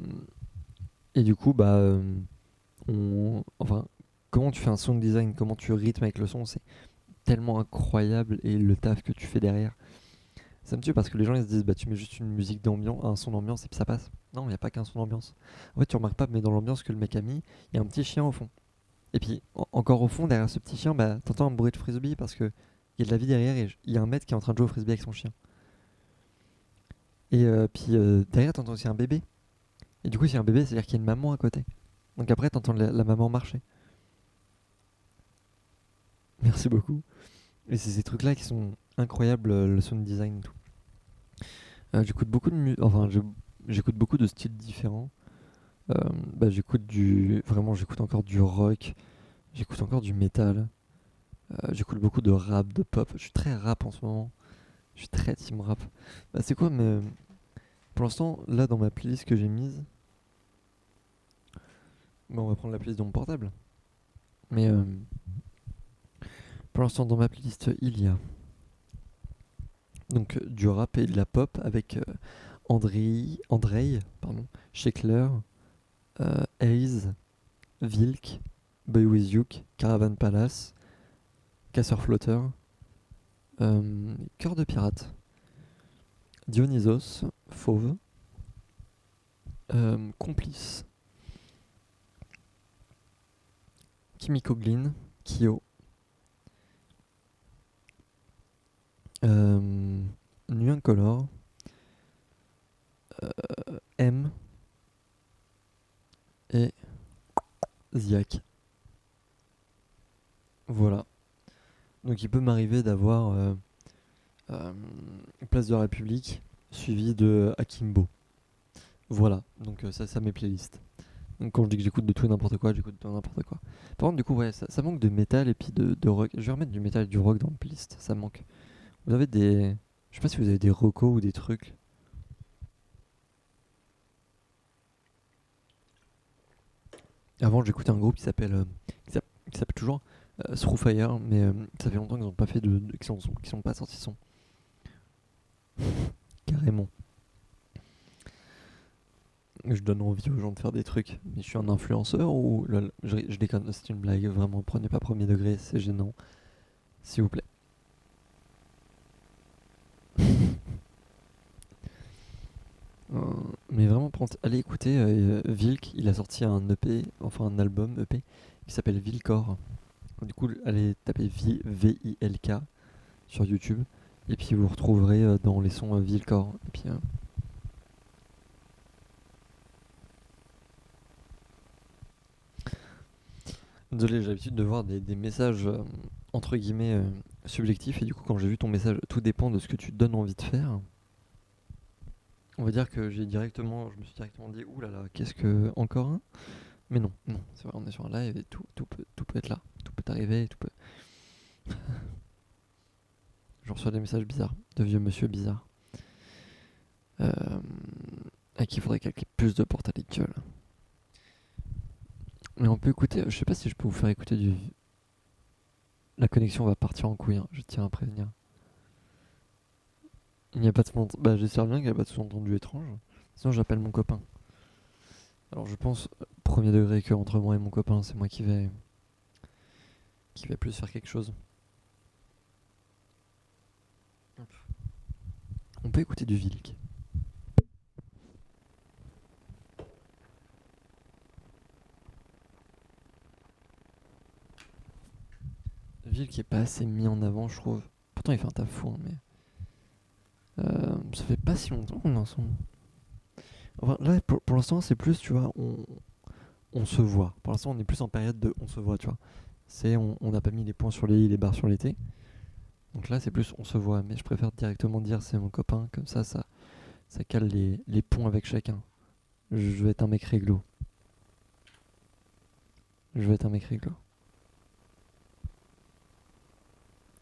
et du coup, bah, enfin, comment tu fais un sound design, comment tu rythmes avec le son, c'est tellement incroyable, et le taf que tu fais derrière. Ça me tue parce que les gens ils se disent, bah, tu mets juste une musique d'ambiance, un son d'ambiance, et puis ça passe. Non, il n'y a pas qu'un son d'ambiance. En fait, tu remarques pas, mais dans l'ambiance que le mec a mis, il y a un petit chien au fond. Et puis, encore au fond, derrière ce petit chien, bah, t'entends un bruit de frisbee parce que il y a de la vie derrière et il y a un maître qui est en train de jouer au frisbee avec son chien. Et puis derrière, t'entends aussi un bébé. Et du coup, s'il y a un bébé, c'est-à-dire qu'il y a une maman à côté. Donc après, t'entends la maman marcher. Merci beaucoup. Et c'est ces trucs-là qui sont incroyables, le sound design et tout. J'écoute beaucoup enfin, j'écoute beaucoup de styles différents. Bah, j'écoute encore du rock. J'écoute encore du métal. J'écoute beaucoup de rap, de pop. Je suis très rap en ce moment. Je suis très team rap. Bah, c'est quoi, mais pour l'instant, là, dans ma playlist que j'ai mise, bah, on va prendre la playlist de mon portable. Mais pour l'instant, dans ma playlist, il y a donc du rap et de la pop avec Andrei, pardon, Sheckler, Haze, Vilk, Boy With Youk, Caravan Palace, Casseur Flotteur, Cœur de Pirate, Dionysos, Fauve, Complice, Kimiko Glynn, Kyo, Nuit Incolore, M et Ziak. Voilà. Donc il peut m'arriver d'avoir Place de la République suivi de Akimbo. Voilà, donc ça mes playlists. Donc quand je dis que j'écoute de tout et n'importe quoi, j'écoute de tout et n'importe quoi. Par contre, du coup, ouais, ça manque de métal et puis de rock. Je vais remettre du métal et du rock dans la playlist, ça manque. Vous avez des. Je sais pas si vous avez des recos ou des trucs. Avant, j'écoutais un groupe qui s'appelle toujours Through Fire, mais ça fait longtemps qu'ils ont pas fait qu'ils sont pas sortis de son. Carrément. Je donne envie aux gens de faire des trucs. Mais je suis un influenceur ou lol, je déconne, c'est une blague. Vraiment, prenez pas premier degré, c'est gênant. S'il vous plaît. Euh, mais vraiment, allez écouter Vilk. Il a sorti un EP, enfin un album EP qui s'appelle Vilcore. Du coup, allez taper Vilk sur YouTube. Et puis vous retrouverez dans les sons Vilcore. Et puis. Désolé, j'ai l'habitude de voir des messages entre guillemets subjectifs. Et du coup, quand j'ai vu ton message, tout dépend de ce que tu te donnes envie de faire. On va dire que je me suis directement dit, ouh là là, qu'est-ce que. Encore un? Mais non, non, c'est vrai, on est sur un live et tout peut être là. Tout peut arriver, tout peut. Je reçois des messages bizarres, de vieux monsieur bizarres. À qui il faudrait calquer plus de portes à la gueule. Mais on peut écouter, je sais pas si je peux vous faire écouter du. La connexion va partir en couille, hein, je tiens à prévenir. Il n'y a pas de sous-entendu. Bah, j'espère bien qu'il n'y a pas de sous-entendu étrange. Sinon, j'appelle mon copain. Alors, je pense, premier degré, que entre moi et mon copain, c'est moi qui vais plus faire quelque chose. On peut écouter du Vilk. Vilk est pas assez mis en avant, je trouve. Pourtant, il fait un taf fou, hein, mais. Ça fait pas si longtemps qu'on est ensemble. Enfin, là, pour l'instant, c'est plus, tu vois, on se voit. Pour l'instant, on est plus en période de on se voit, tu vois. On n'a pas mis les points sur les i, les barres sur les t. Donc là, c'est plus on se voit. Mais je préfère directement dire c'est mon copain. Comme ça cale les ponts avec chacun. Je vais être un mec réglo. Je vais être un mec réglo.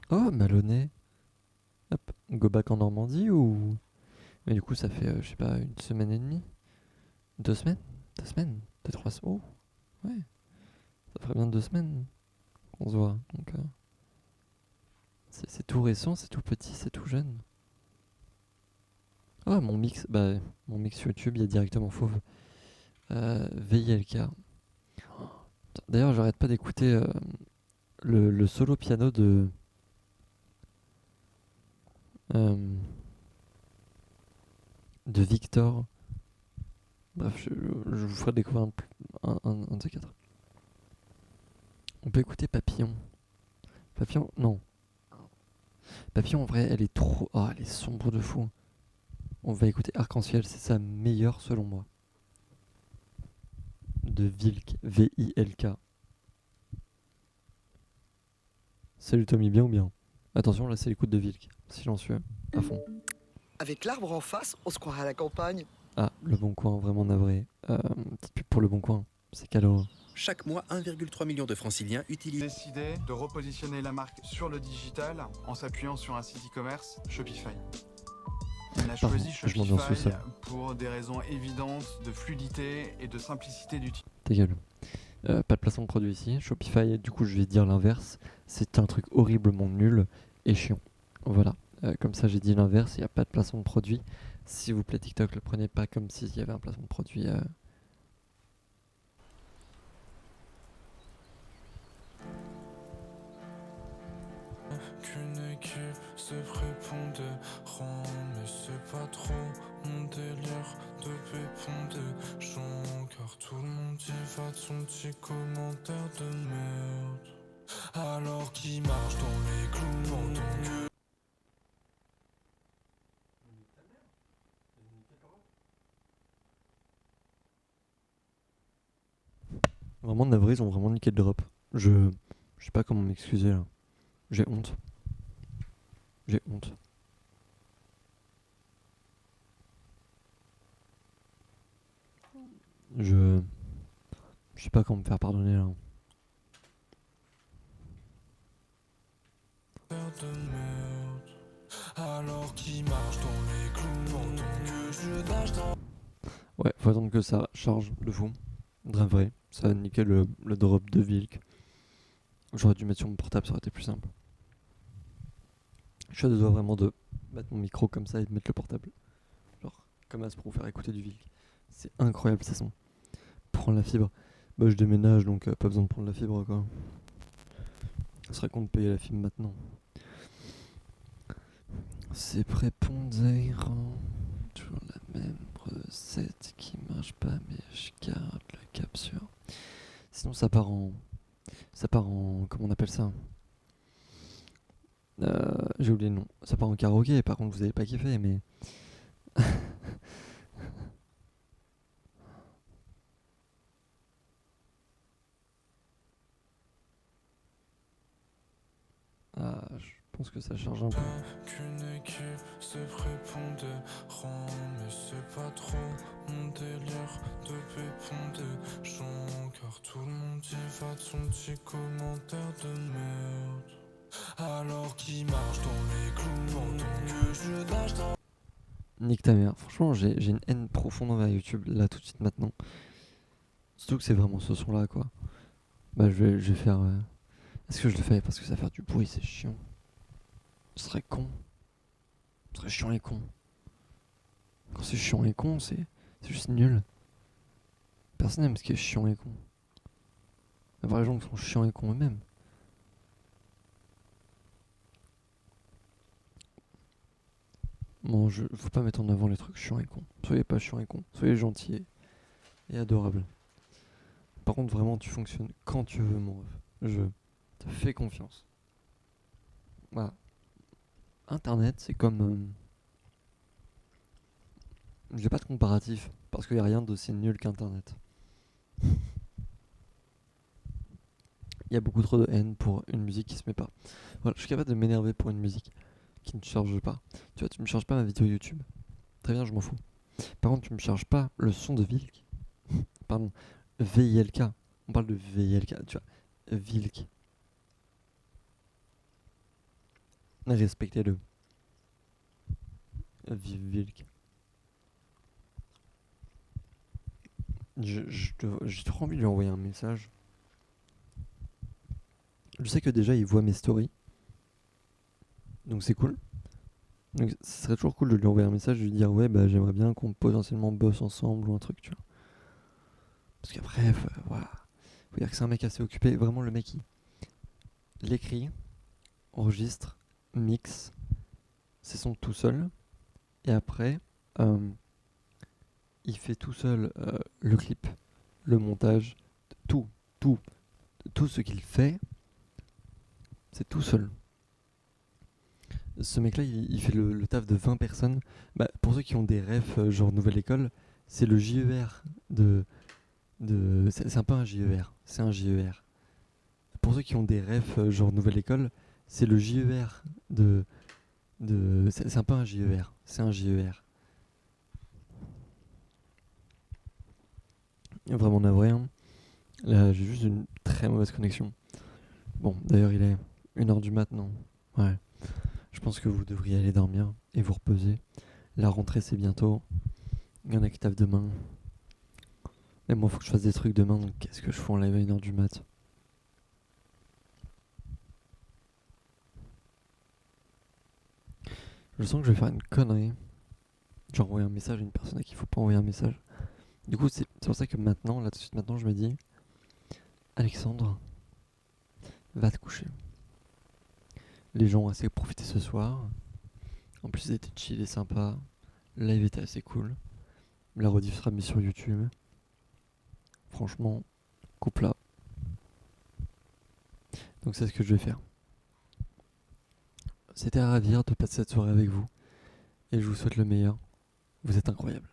Oh, Maloney. Hop, go back en Normandie ou. Mais du coup, ça fait, je sais pas, une semaine et demie. 2 semaines 2 semaines 2, 3 semaines. Oh, ouais. Ça ferait bien 2 semaines qu'on se voit. Donc, c'est tout récent, c'est tout petit, c'est tout jeune. Oh, mon mix YouTube, il y a directement Fauve. VILK. D'ailleurs, j'arrête pas d'écouter le solo piano euh, de Victor. Bref, je vous ferai découvrir un de ces quatre. On peut écouter Papillon. Papillon, non. Papillon, en vrai, elle est trop. Ah, elle est sombre de fou. On va écouter Arc-en-Ciel, c'est sa meilleure selon moi. De Vilk, VILK. Salut Tommy, bien ou bien? Attention, là c'est l'écoute de Vilk. Silencieux, à fond. Avec l'arbre en face, on se croirait à la campagne. Ah, Le Bon Coin, vraiment navré. Petite pub pour Le Bon Coin, c'est cadeau. Chaque mois, 1,3 million de franciliens utilisent. Décidé de repositionner la marque sur le digital en s'appuyant sur un site e-commerce, Shopify. On a choisi je m'en viens Shopify sous-sol. pour des raisons évidentes de fluidité et de simplicité d'utilisation. Ta gueule. Pas de placement de produit ici. Shopify, du coup, je vais dire l'inverse. C'est un truc horriblement nul et chiant. Voilà. Comme ça, j'ai dit l'inverse. Il n'y a pas de placement de produit. S'il vous plaît, TikTok, le prenez pas comme s'il y avait un placement de produit. Qu'une équipe se prépondérant, mais c'est pas trop mon délire de pépon des gens, car tout le monde y va de son petit commentaire de merde. Alors qui marche dans les clous pendant que Vraiment navré, ils ont vraiment niqué le drop. Je sais pas comment m'excuser là. J'ai honte. J'ai honte. pas comment me faire pardonner là. de merde. Alors qui marche dans les clous pendant que je nage dans. Ouais, faut attendre que ça charge de fou. Vrai, ça a niqué le drop de Vilk. J'aurais dû mettre sur mon portable, ça aurait été plus simple. Je suis à deux doigts vraiment de mettre mon micro comme ça et de mettre le portable. Genre, comme as pour vous faire écouter du Vilk. C'est incroyable ces sons. Prendre la fibre. Bah, je déménage donc pas besoin de prendre la fibre quoi. Ce serait con de payer la fibre maintenant. C'est prépondérant. Toujours la même recette qui marche pas, mais je garde le cap sur. Sinon, ça part en. Comment on appelle ça? J'ai oublié le nom. Ça part en karaoké, par contre, vous avez pas kiffé, mais. Je pense que ça charge un peu. Qu'une équipe se prépondérant, mais c'est pas trop mon délire de pépondérant, car tout le monde y va de son petit commentaire de merde. Alors qui marche dans les clous pendant que je nage dans. Nique ta mère. Franchement, j'ai une haine profonde envers YouTube, là, tout de suite, maintenant. Surtout que c'est vraiment ce son-là, quoi. Bah, je vais faire. Est-ce que je le fais parce que ça va faire du bruit, c'est chiant. Ce serait con. Ce serait chiant et con. Quand c'est chiant et con, c'est juste nul. Personne n'aime ce qui est chiant et con. Il y a pas les gens qui sont chiants et cons eux-mêmes. Bon, faut pas mettre en avant les trucs chiants et cons. Soyez pas chiants et cons. Soyez gentils et adorables. Par contre, vraiment, tu fonctionnes quand tu veux, mon ref. Je te fais confiance. Voilà. Internet, c'est comme. J'ai pas de comparatif, parce qu'il n'y a rien d'aussi nul qu'Internet. Il y a beaucoup trop de haine pour une musique qui se met pas. Voilà, je suis capable de m'énerver pour une musique qui ne charge pas. Tu vois, tu me charges pas ma vidéo YouTube. Très bien, je m'en fous. Par contre, tu me charges pas le son de Vilk. Pardon, VILK. On parle de VILK, tu vois. Vilk. Respectez-le. Vive Vilk. J'ai trop envie de lui envoyer un message. Je sais que déjà il voit mes stories. Donc c'est cool. Donc ce serait toujours cool de lui envoyer un message, de lui dire ouais bah j'aimerais bien qu'on potentiellement bosse ensemble ou un truc, tu vois. Parce qu'après, voilà. Faut dire que c'est un mec assez occupé. Vraiment le mec il écrit, enregistre, mixe ses sons tout seul. Et après, il fait tout seul le clip, le montage, tout ce qu'il fait, c'est tout seul. Ce mec-là, il fait le taf de 20 personnes. Bah, pour ceux qui ont des refs genre Nouvelle École, c'est le JER c'est un peu un JER. C'est un JER. Pour ceux qui ont des refs genre Nouvelle École, c'est le JER c'est un peu un JER. C'est un JER. Vraiment navré. Hein. Là, j'ai juste une très mauvaise connexion. Bon, d'ailleurs, il est 1h du mat, non? Ouais. Je pense que vous devriez aller dormir et vous reposer. La rentrée, c'est bientôt. Il y en a qui taffent demain. Et moi, faut que je fasse des trucs demain, donc qu'est-ce que je fais en live à 1h du mat? Je sens que je vais faire une connerie. J'ai envoyé un message à une personne à qui il faut pas envoyer un message. Du coup, c'est pour ça que maintenant, là tout de suite maintenant, je me dis Alexandre, va te coucher. Les gens ont assez profité ce soir. En plus, ils étaient chill et sympa. Le live était assez cool. La rediff sera mise sur YouTube. Franchement, coupe là. Donc c'est ce que je vais faire. C'était à ravir de passer cette soirée avec vous. Et je vous souhaite le meilleur. Vous êtes incroyables.